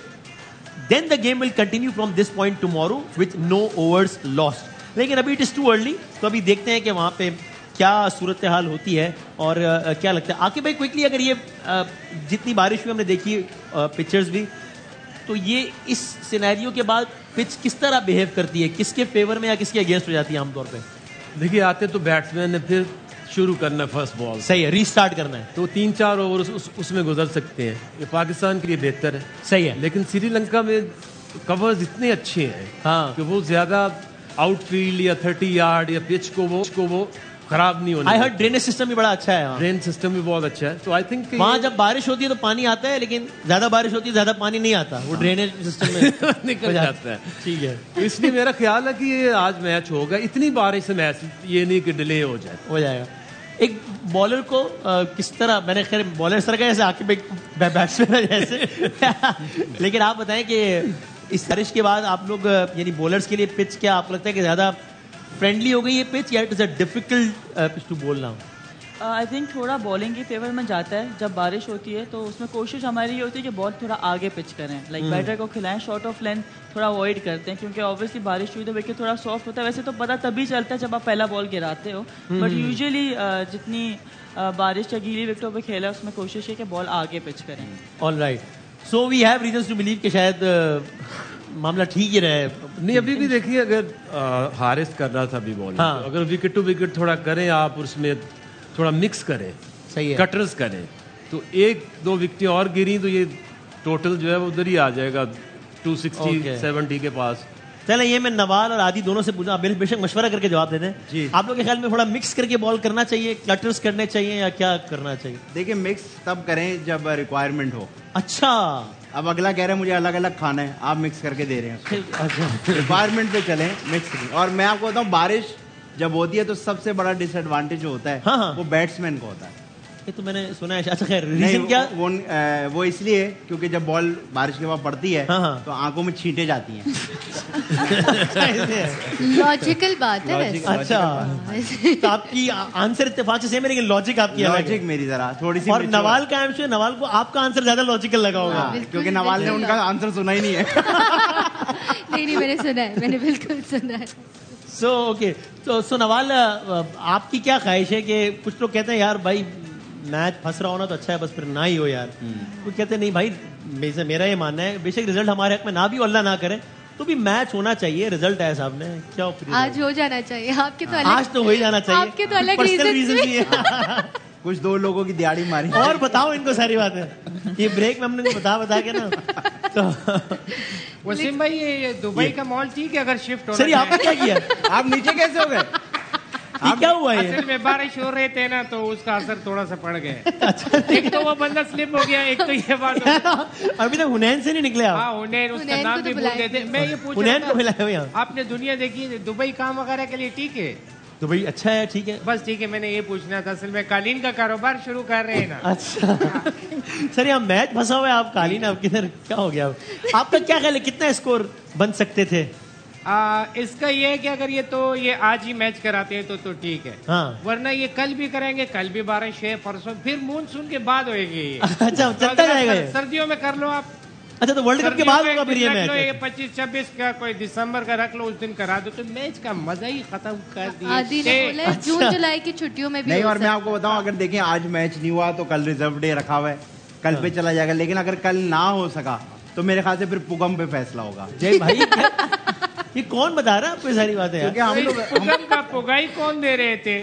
then the game will continue from this point tomorrow with no overs lost. लेकिन अभी it is too early, तो अभी देखते हैं कि वहाँ पे क्या सूरत हाल होती है और क्या लगता है। आकिब भाई क्विकली, अगर ये जितनी बारिश हुई हमने देखी पिक्चर्स भी, तो ये इस सिनेरियो के बाद पिच किस तरह बिहेव करती है, किसके फेवर में या किसके अगेंस्ट हो जाती है आमतौर पे? देखिए, आते तो बैट्समैन ने फिर शुरू करना है फर्स्ट बॉल, सही है, रीस्टार्ट करना है, तो 3-4 ओवर उसमें गुजर सकते हैं। ये पाकिस्तान के लिए बेहतर है, सही है। लेकिन श्रीलंका में कवर्स इतने अच्छे हैं कि वो ज्यादा आउटफील्ड या 30 यार्ड या पिच को वो खराब नहीं होने। आई हर्ड ड्रेनेज सिस्टम भी बड़ा अच्छा है, ड्रेन सिस्टम भी बहुत अच्छा है। तो आई थिंक वहाँ जब बारिश होती है तो पानी आता है, लेकिन ज्यादा बारिश होती है ज्यादा पानी नहीं आता, वो ड्रेनेज सिस्टम में निकल जाता है। ठीक है, इसलिए मेरा ख्याल है कि ये आज मैच होगा। इतनी बारिश से मैच ये नहीं कि डिले हो जाएगा। एक बॉलर को किस तरह, मैंने खैर बॉलर इस तरह का जैसे आके बैट्समैन जैसे लेकिन आप बताएं कि इस बारिश के बाद आप लोग यानी बॉलर्स के लिए पिच क्या आपको लगता है कि ज्यादा फ्रेंडली हो गई है पिच, या it is a difficult pitch to bowl now? I think थोड़ा बॉलिंग के फेवर में जाता है जब बारिश होती है, तो उसमें कोशिश हमारी ये होती है कि बॉल थोड़ा आगे पिच करें, लाइक बैटर को खिलाएं, शॉर्ट ऑफ लेंथ थोड़ा अवॉइड करते हैं, क्योंकि ऑब्वियसली बारिश हुई तो विकेट थोड़ा सॉफ्ट होता है। वैसे तो पता तभी चलता है जब आप पहला बॉल गिराते हो, बट यूजुअली जितनी बारिश या गीली विकेटों पे खेला उसमें कोशिश है कि बॉल आगे पिच करें। Alright, so we have reasons to believe कि शायद मामला ठीक ही रहे। नहीं, अभी भी देखिए, अगर हारिस कर रहा था अभी बॉलिंग, अगर विकेट टू विकेट थोड़ा करें आप, उसमें थोड़ा मिक्स करें, सही है, कटर्स करें, तो 1-2 विकेटें और गिरी तो ये टोटल जो है वो उधर ही आ जाएगा 260-70 के पास। चले, ये मैं नवाल और आदि दोनों से पूछा, आप बेशक मशवरा करके जवाब दे दें। आप लोग के ख्याल में थोड़ा मिक्स करके बॉल करना चाहिए, क्लटर्स करने चाहिए, या क्या करना चाहिए? देखिए, मिक्स तब करें जब रिक्वायरमेंट हो। अच्छा, अब अगला कह रहे हैं मुझे अलग अलग खाना है, आप मिक्स करके दे रहे हैं। अच्छा, रिक्वायरमेंट पे चलें, मिक्स। और मैं आपको बताऊं, बारिश जब होती है तो सबसे बड़ा डिसएडवांटेज जो होता है वो बैट्समैन को होता है। ये तो मैंने सुना है। अच्छा, खैर रीजन क्या? वो इसलिए क्योंकि जब बॉल बारिश के बाद पड़ती है तो आंखों में छींटे जाती हैं। लॉजिकल बात है वैसे। अच्छा, तो आपकी आंसर इत्तेफाक से सेम है, लेकिन लॉजिक आपकी अलग है। लॉजिक मेरी जरा थोड़ी सी। और नवाल का आंसर, नवाल को आपका आंसर ज्यादा लॉजिकल लगा होगा, क्योंकि नवाल ने उनका आंसर सुना ही नहीं है। नहीं, मैंने सुना है, मैंने बिल्कुल सुना है। सो ओके, तो नवाल, आपकी क्या ख्वाहिश है? कि कुछ लोग कहते हैं यार भाई मैच फंस रहा हो ना तो अच्छा है, बस फिर ना ही हो यार। वो कहते हैं नहीं भाई, मेरा ये मानना है बेशक रिजल्ट हमारे हक में ना भी, अल्लाह ना करे तो भी मैच होना चाहिए। रिजल्ट है साहब ने, क्या आज हो जाना चाहिए। आपके तो अलग, आज तो हो ही जाना चाहिए। आपके तो अलग रीजन भी है। कुछ 2 लोगों की दिहाड़ी मारी। और बताओ इनको सारी बातें, ये ब्रेक में हमने बता के ना। तो वसीम भाई, ये दुबई का मॉल ठीक है अगर शिफ्ट हो? सर, आपने क्या किया? आप नीचे कैसे हो गए? क्या हुआ है? असल में बारिश हो रहे थे ना, तो उसका असर थोड़ा सा पड़ गया। एक तो वो बंदा स्लिप हो गया, एक तो ये बात। अभी तक हुनैन से नहीं निकले आप? हाँ, हुनैन, उसका नाम भी भूल गए थे। मैं ये पूछ हुनैन को मिलाए हुए यहाँ। आपने दुनिया देखी, दुबई काम वगैरह के लिए ठीक है? दुबई अच्छा है, ठीक है, बस ठीक है। मैंने ये पूछना था, असल में कालीन का कारोबार शुरू कर रहे हैं ना। अच्छा सर, यहाँ मैच फंसा हुआ है, आप कालीन, आप किधर, क्या हो गया? आपका क्या ख्याल है, कितना स्कोर बन सकते थे? इसका ये है कि अगर ये आज ही मैच कराते हैं तो ठीक है। वरना ये कल भी करेंगे, कल भी बारिश है, परसों फिर मानसून के बाद होएगी ये। अच्छा, चलता जाएगा। सर्दियों में कर लो आप। अच्छा, तो वर्ल्ड कप के बाद होगा फिर ये मैच? 25-26 का, कोई दिसंबर का रख लो, उस दिन करा दो, तो मैच का मजा ही खत्म कर दिया। जून जुलाई की छुट्टियों में भी नहीं। और मैं आपको बताऊं, अगर देखें आज मैच नहीं हुआ तो कल रिजर्व डे रखा हुआ है, कल पे चला जाएगा। लेकिन अगर कल ना हो सका तो मेरे ख्याल से फिर पुगम पे फैसला होगा। जय भाई, ये कौन बता रहा है आपको सारी बातें? क्योंकि हम लोग पुगम का पुगाई कौन दे रहे थे?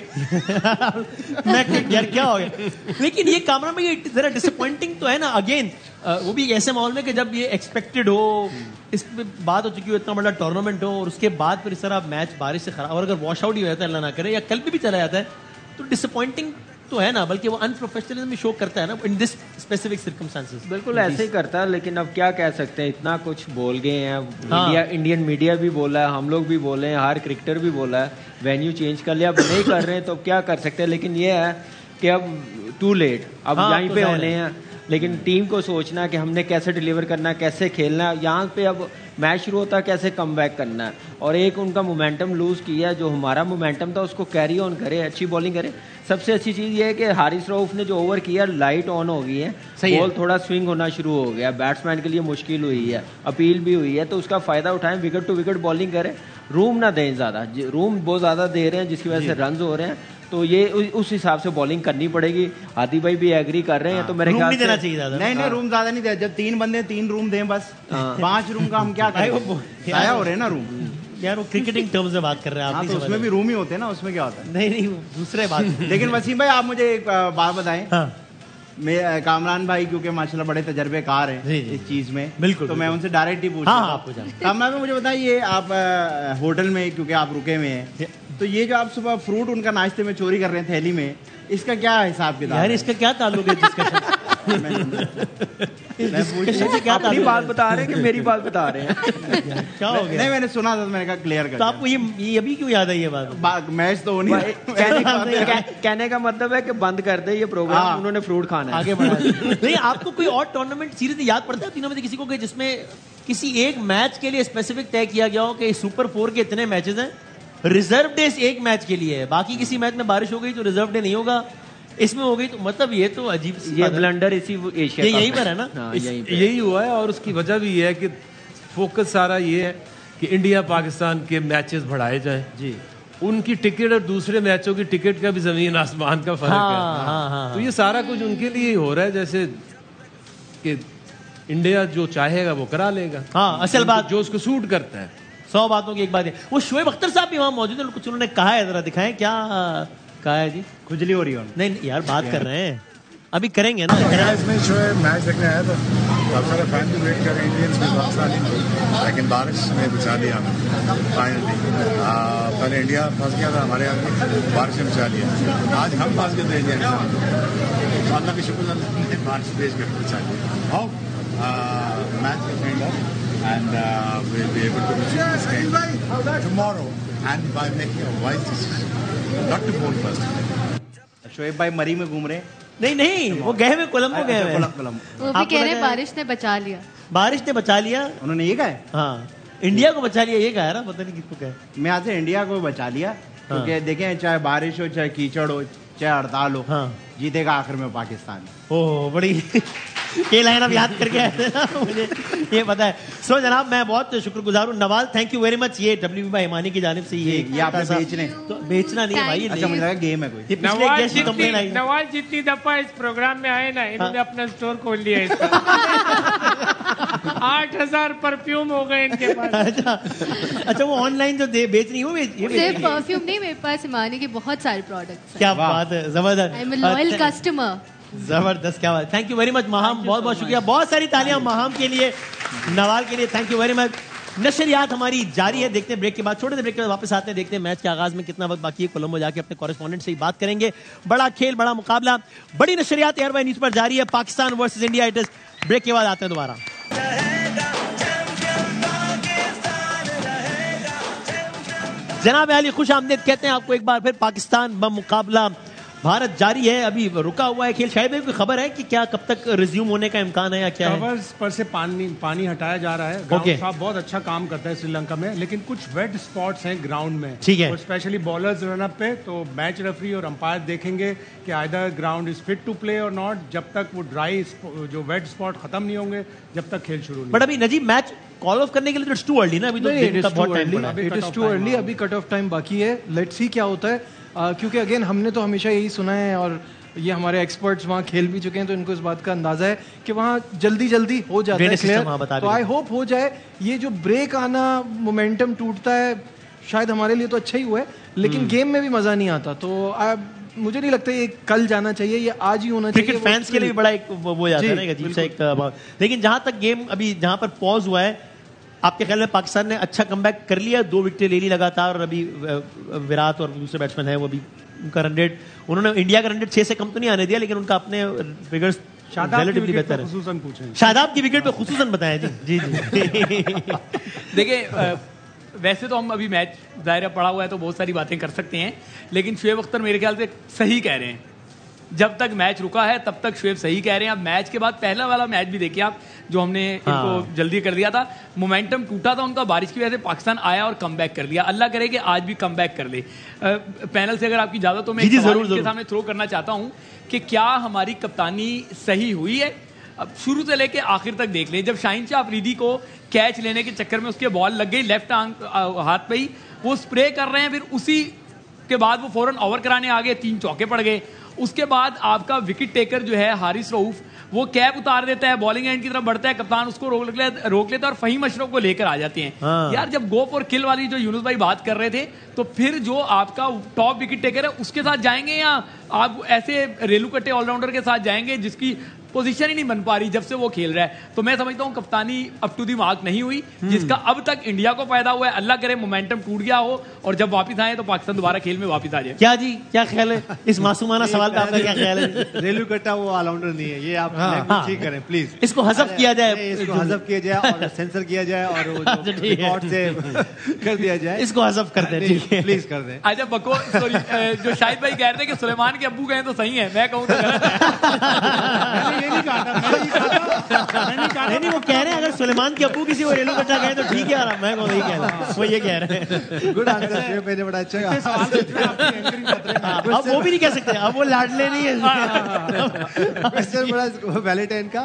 मैं यार क्या हो गया? लेकिन ये कामरा में ये जरा डिसअपॉइंटिंग तो है ना, अगेन वो भी ऐसे माहौल में कि जब ये एक्सपेक्टेड हो, इस पे बात हो चुकी हो, इतना बड़ा टूर्नामेंट हो, और उसके बाद फिर इस तरह मैच बारिश से खराब, और अगर वॉश आउट ही हो जाता है, अल्लाह ना करे, या कल भी चला जाता है, तो डिसअपॉइंटिंग तो है ना, बल्कि वो अनप्रोफेशनलिज्म शो करता है ना इन दिस स्पेसिफिक सर्कमस्टेंसेस। बिल्कुल ऐसे ही करता है, लेकिन अब क्या कह सकते हैं, इतना कुछ बोल गए हैं। इंडियन मीडिया भी बोला है, हम लोग भी बोले हैं, हर क्रिकेटर भी बोला है, वेन्यू चेंज कर लिया, अब नहीं कर रहे हैं तो क्या कर सकते हैं। लेकिन ये है कि अब टू लेट, अब यहीं पे होने हैं। लेकिन टीम को सोचना कि हमने कैसे डिलीवर करना है, कैसे खेलना है, यहाँ पे अब मैच शुरू होता है, कैसे कम बैक करना है। और एक उनका मोमेंटम लूज किया, जो हमारा मोमेंटम था उसको कैरी ऑन करे, अच्छी बॉलिंग करे। सबसे अच्छी चीज़ ये है कि हारिस रऊफ ने जो ओवर किया, लाइट ऑन हो गई है, बॉल थोड़ा स्विंग होना शुरू हो गया, बैट्समैन के लिए मुश्किल हुई है, अपील भी हुई है, तो उसका फ़ायदा उठाएं, विकेट टू विकेट बॉलिंग करें, रूम ना दें ज़्यादा। रूम बहुत ज़्यादा दे रहे हैं जिसकी वजह से रन हो रहे हैं, तो ये उस हिसाब से बॉलिंग करनी पड़ेगी। आदि भाई भी एग्री कर रहे हैं, तो मेरे ख्याल से देना चाहिए ज़्यादा। नहीं, रूम ज़्यादा नहीं दे। जब 3 बंदे 3 रूम दें बस, 5 रूम का हम क्या करें? साया हो रहे हैं ना रूम। यार वो क्रिकेटिंग टर्म्स में बात कर रहे हैं आप। तो उसमें भी रूम ही होते हैं ना, उसमें क्या होता है? नहीं, दूसरे बात। लेकिन वसीम भाई, आप मुझे एक बात बताएं। मैं कामरान भाई क्योंकि माशाल्लाह बड़े तजर्बेकार हैं इस चीज में, बिल्कुल, तो मैं उनसे डायरेक्ट ही पूछूंगा। कामरान भाई, मुझे बताइए, आप होटल में क्योंकि आप रुके हुए हैं, तो ये जो आप सुबह फ्रूट उनका नाश्ते में चोरी कर रहे हैं थैली में, इसका क्या हिसाब किताब यार? इसका क्या ताल्लुक है डिस्कशन? अपनी बात बता रहे हैं कि मेरी बात बता रहे हैं? क्या हो गया? नहीं, मैंने सुना था, मैंने कहा क्लियर कर। तो आपको ये अभी क्यों याद आई ये बात? मैच तो होनी है। कहने का मतलब है कि बंद कर दे ये प्रोग्राम, उन्होंने फ्रूट खाना है, आगे बढ़ा। नहीं, आपको कोई और टूर्नामेंट सीरीज याद पड़ता है तीनों में से किसी को, कि जिसमें किसी एक मैच के लिए स्पेसिफिक तय किया गया हो कि सुपर 4 के इतने मैचेस हैं, रिजर्व डे एक मैच के लिए है, बाकी किसी मैच में बारिश हो गई तो रिजर्व डे नहीं होगा, इसमें हो गई तो मतलब ये तो अजीब सी ये ब्लंडर इसी एशिया ये यहीं पर है ना? यही हुआ है और उसकी वजह भी ये है कि फोकस सारा ये है कि इंडिया पाकिस्तान के मैचेस बढ़ाए जाएं जी। उनकी टिकट और दूसरे मैचों की टिकट का भी जमीन आसमान का फर्क है। तो ये सारा कुछ उनके लिए हो रहा है, जैसे कि इंडिया जो चाहेगा वो करा लेगा। हाँ, असल बात जो उसको सूट करता है। 100 बातों की एक बात है। वो शोएब अख्तर साहब भी वहाँ मौजूद है, कुछ उन्होंने कहा है, जरा दिखाएं क्या कहा है जी? खुजली हो रही है? नहीं यार, बात कर रहे हैं, अभी करेंगे ना। इसमें शोएब मैच देखने आया था, काफी सारे फैन भी वेट कर रहे हैं, इंडियंस भी बहुत सारे, लेकिन बारिश ने बचा दिया हमें फाइनली। पहले इंडिया फंस गया था हमारे आगे, बारिश ने बचा लिया। आज हम फंस गए थे इंडिया के साथ, अल्लाह की शुक्र ने बारिश भेज कर बचा लिया। Match is and up and we'll be able to resume this game tomorrow and by making a wise decision not to bowl first. Shoaib भाई मरी में घूम रहे? नहीं, वो गए हुए कोलंबो गए हुए। वो भी कह रहे हैं बारिश ने बचा लिया। बारिश ने बचा लिया, उन्होंने ये कहा? हाँ, इंडिया को बचा लिया, ये कहा ना, पता नहीं किसको कहा। मैं आज से इंडिया को बचा लिया, क्योंकि देखें चाहे बारिश हो, चाहे कीचड़ हो, चाहे हड़ताल हो, जीतेगा आखिर में पाकिस्तान। ओह, बड़ी ये लाइन अब याद करके आए थे ना, मुझे ये पता है। सो जनाब, मैं बहुत शुक्रगुजार हूँ। Nawal, thank you very much. ये WB भाई हिमानी की जानिब से ये आपने तो बेचना नहीं है भाई। अच्छा, मुझे लगा गेम है कोई। नवाज जितनी दफा इस प्रोग्राम में आए ना, इन्होंने अपना स्टोर खोल लिया इसका। 8000 परफ्यूम हो गए इनके पास। अच्छा, वो ऑनलाइन जो बेच रही हूँ, सिर्फ परफ्यूम नहीं, मेरे पास हिमानी के बहुत सारे प्रोडक्ट्स। क्या बात है, जबरदस्त। I am a loyal customer. जबरदस्त, क्या बात। थैंक यू वेरी मच महाम, बहुत बहुत शुक्रिया। बहुत सारी तालियां महाम के लिए, नवाल के लिए, थैंक यू वेरी मच। नशरियात हमारी जारी है, देखते हैं ब्रेक के बाद, छोटे से ब्रेक के बाद वापस आते हैं, देखते हैं मैच के आगाज में कितना वक्त बाकी है। कोलंबो जाके अपने कॉरेस्पॉन्डेंट से ही बात करेंगे। बड़ा खेल, बड़ा मुकाबला, बड़ी नशरियात एयरवाई न्यूज पर जारी है। Pakistan versus India, it is. Break के बाद आते हैं दोबारा। जनाब अली, खुश आमदीद कहते हैं आपको एक बार फिर। पाकिस्तान बमुकाबला भारत जारी है, अभी रुका हुआ है खेल। शायद कोई खबर है कि क्या कब तक रिज्यूम होने का इम्कान है या क्या है? कवर्स पर से पानी हटाया जा रहा है। ग्राउंड साहब बहुत अच्छा काम करता है श्रीलंका में, लेकिन कुछ वेट स्पॉट्स हैं ग्राउंड में, ठीक है, और स्पेशली बॉलर्स रनअप पे। तो मैच रेफरी और अंपायर देखेंगे कि either ground is fit to play और नॉट। जब तक वो ड्राई जो वेट स्पॉट खत्म नहीं होंगे, जब तक खेल शुरू नहीं। बट अभी नजीब मैच कॉल ऑफ करने के लिए इट्स टू अर्ली ना, अभी तो इट इज टू अर्ली, अभी कट ऑफ टाइम बाकी है। लेट्स सी क्या होता है, क्योंकि अगेन हमने तो हमेशा यही सुना है, और ये हमारे एक्सपर्ट्स वहाँ खेल भी चुके हैं, तो इनको इस बात का अंदाजा है कि वहाँ जल्दी हो जाता है क्लियर। तो आई होप हो जाए। ये जो ब्रेक आना, मोमेंटम टूटता है, शायद हमारे लिए तो अच्छा ही हुआ है, लेकिन गेम में भी मजा नहीं आता। तो मुझे नहीं लगता ये कल जाना चाहिए, ये आज ही होना चाहिए। क्रिकेट फैंस के लिए भी बड़ा एक वो जाता है ना, अजीब सा एक। लेकिन जहां तक गेम अभी जहां पर पॉज हुआ है, आपके ख्याल में पाकिस्तान ने अच्छा कमबैक कर लिया? 2 विकेटें ले ली लगातार, और अभी विराट और दूसरे बैट्समैन है वो भी, उनका रन रेट, उन्होंने इंडिया का रन रेट 6 से कम तो नहीं आने दिया, लेकिन उनका अपने फिगर्स रिलेटिवली बेहतर है। शादाब की विकेट पे खुसूसन बताएं जी। देखिए, वैसे तो हम अभी मैच दायरा पड़ा हुआ है तो बहुत सारी बातें कर सकते हैं, लेकिन शोएब अख्तर मेरे ख्याल से सही कह रहे हैं। जब तक मैच रुका है तब तक शोएब सही कह रहे हैं। अब मैच के बाद पहला वाला मैच भी देखिए आप, जो हमने इनको जल्दी कर दिया था, मोमेंटम टूटा था उनका बारिश की वजह से, पाकिस्तान आया और कमबैक कर दिया। अल्लाह करे कि आज भी कमबैक कर ले। पैनल से अगर आपकी इजाजत तो मैं इनके सामने थ्रो करना चाहता हूं कि क्या हमारी कप्तानी सही हुई है? अब शुरू से लेके आखिर तक देख लें। जब शाहीन शाह अफरीदी को कैच लेने के चक्कर में उसके बॉल लग गई लेफ्ट हाथ पे ही, वो स्प्रे कर रहे हैं, फिर उसी के बाद वो फौरन ओवर कराने आ गए, 3 चौके पड़ गए। उसके बाद आपका विकेट टेकर जो है हारिस रऊफ, वो कैप उतार देता है, बॉलिंग एंड की तरफ बढ़ता है, कप्तान उसको रोक लेता है और फहीम अशरफ को लेकर आ जाते हैं। यार, जब गो फॉर किल वाली जो यूनुस भाई बात कर रहे थे, तो फिर जो आपका टॉप विकेट टेकर है उसके साथ जाएंगे, या आप ऐसे रेलू कट्टे ऑलराउंडर के साथ जाएंगे जिसकी पोजीशन ही नहीं बन पा रही जब से वो खेल रहा है? तो मैं समझता हूं कप्तानी अप टू दी मार्क नहीं हुई, जिसका अब तक इंडिया को फायदा हुआ है। अल्लाह करे मोमेंटम टूट गया हो और जब वापस आए तो पाकिस्तान दोबारा खेल में वापस आ जाए। क्या जी, क्या ख्याल है इस मासूमाना सवाल पे आपका? क्या ख्याल है? रेलू कट्टा वो ऑलराउंडर नहीं है, ये आप ठीक करें प्लीज। इसको हज़फ किया जाए, इसको हज़फ किया जाए और सेंसर किया जाए और रिकॉर्ड से कर दिया जाए। इसको हज़फ कर दें, प्लीज कर दें। अच्छा बको, जो शाहिद भाई कह रहे थे कि सुलेमान के अब्बू गए तो सही है, मैं कहूँ तो गलत है। नहीं, वो कह रहे हैं अगर सुलेमान के अब्बू किसी को रेलू कट्टा गए तो ठीक है, मैं वही कह रहा हूँ, वो ये कह रहे हैं। गुड आंसर, मैंने बड़ा अच्छा अब वो भी नहीं कह सकते, अब वो लाडले नहीं है। क्वेश्चन बड़ा वैलेंटाइन का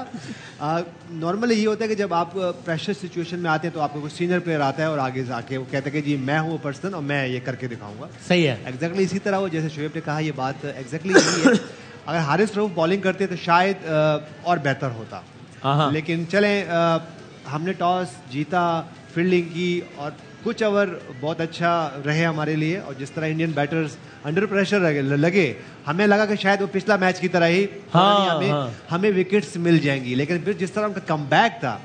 नॉर्मली ये होता है कि जब आप प्रेशर सिचुएशन में आते हैं तो आपको कोई सीनियर प्लेयर आता है और आगे जाके वो कहता है कि जी मैं हूँ पर्सन और मैं ये करके दिखाऊंगा। सही है, एग्जैक्टली इसी तरह वो जैसे शोएब ने कहा, ये बात एग्जैक्टली यही है। अगर हारिस रऊफ बॉलिंग करते तो शायद और बेहतर होता, लेकिन चलें हमने टॉस जीता, फील्डिंग की और कुछ ओवर बहुत अच्छा रहे हमारे लिए। और जिस तरह इंडियन बैटर्स अंडर प्रेशर लगे, हमें लगा कि शायद वो पिछला मैच की तरह ही हमें विकेट्स मिल जाएंगी, लेकिन फिर जिस तरह उनका कमबैक था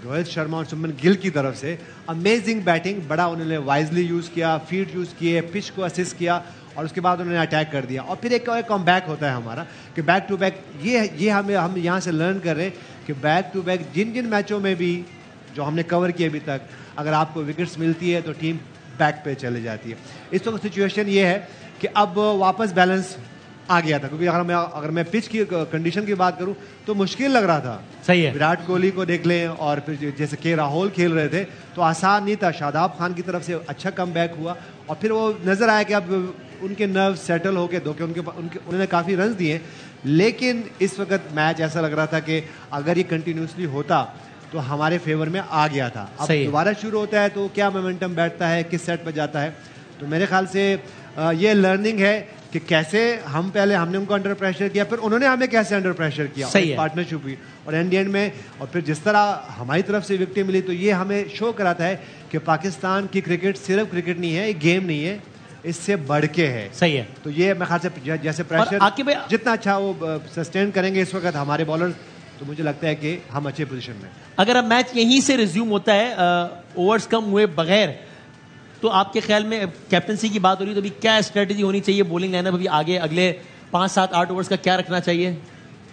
रोहित शर्मा और शुभमन गिल की तरफ से, अमेजिंग बैटिंग, बड़ा उन्होंने वाइजली यूज़ किया, फीड यूज़ किए, पिच को असिस्ट किया और उसके बाद उन्होंने अटैक कर दिया। और फिर एक कमबैक होता है हमारा कि बैक टू बैक, ये हम यहाँ से लर्न कर रहे हैं कि बैक टू बैक जिन जिन मैचों में भी जो हमने कवर किए अभी तक, अगर आपको विकेट्स मिलती है तो टीम बैक पे चले जाती है। इस वक्त सिचुएशन ये है कि अब वापस बैलेंस आ गया था, क्योंकि अगर मैं पिच की कंडीशन की बात करूं तो मुश्किल लग रहा था। सही है, विराट कोहली को देख लें और फिर जैसे के राहुल खेल रहे थे तो आसान नहीं था। शादाब खान की तरफ से अच्छा कमबैक हुआ और फिर वो नजर आया कि अब उनके नर्व सेटल होके दो के उन्होंने काफ़ी रन दिए, लेकिन इस वक्त मैच ऐसा लग रहा था कि अगर ये कंटिन्यूसली होता तो हमारे फेवर में आ गया था। अब दोबारा शुरू होता है तो क्या मोमेंटम बैठता है, किस सेट पर जाता है, तो मेरे ख्याल से ये लर्निंग है कि कैसे हमने उनको अंडर प्रेशर किया, फिर उन्होंने हमें कैसे अंडर प्रेशर किया, पार्टनरशिप हुई और एंड में और फिर जिस तरह हमारी तरफ से विकेट मिली, तो ये हमें शो कराता है कि पाकिस्तान की क्रिकेट सिर्फ क्रिकेट नहीं है, एक गेम नहीं है, इससे बढ़ के है। सही है, तो ये मैं ख्याल से जैसे प्रेशर जितना अच्छा वो सस्टेन करेंगे इस वक्त हमारे बॉलर्स, तो मुझे लगता है कि हम अच्छे पोजीशन में। अगर अब मैच यहीं से रिज्यूम होता है ओवर्स कम हुए बगैर, तो आपके ख्याल में कैप्टनसी की बात हो रही है तो अभी क्या स्ट्रेटेजी होनी चाहिए बॉलिंग लाइनअप अभी आगे अगले 5, 7, 8 ओवर्स का क्या रखना चाहिए?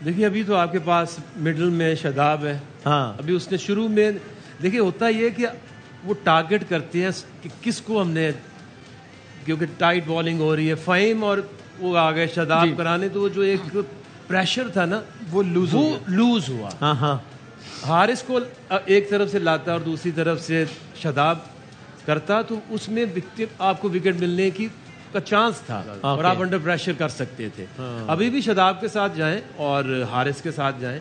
देखिए अभी तो आपके पास मिडिल में शादाब है, अभी उसने शुरू में देखिए होता ये कि वो टारगेट करते हैं कि किसको हमने, क्योंकि टाइट बॉलिंग हो रही है, फ़हीम और वो आ गए शादाब कराने, तो वो जो एक प्रेशर था ना वो लूज हुआ। हारिस को एक तरफ से लाता और दूसरी तरफ से शादाब करता तो उसमें आपको विकेट मिलने की का चांस था और आप अंडर प्रेशर कर सकते थे। अभी भी शादाब के साथ जाएं और हारिस के साथ जाएं,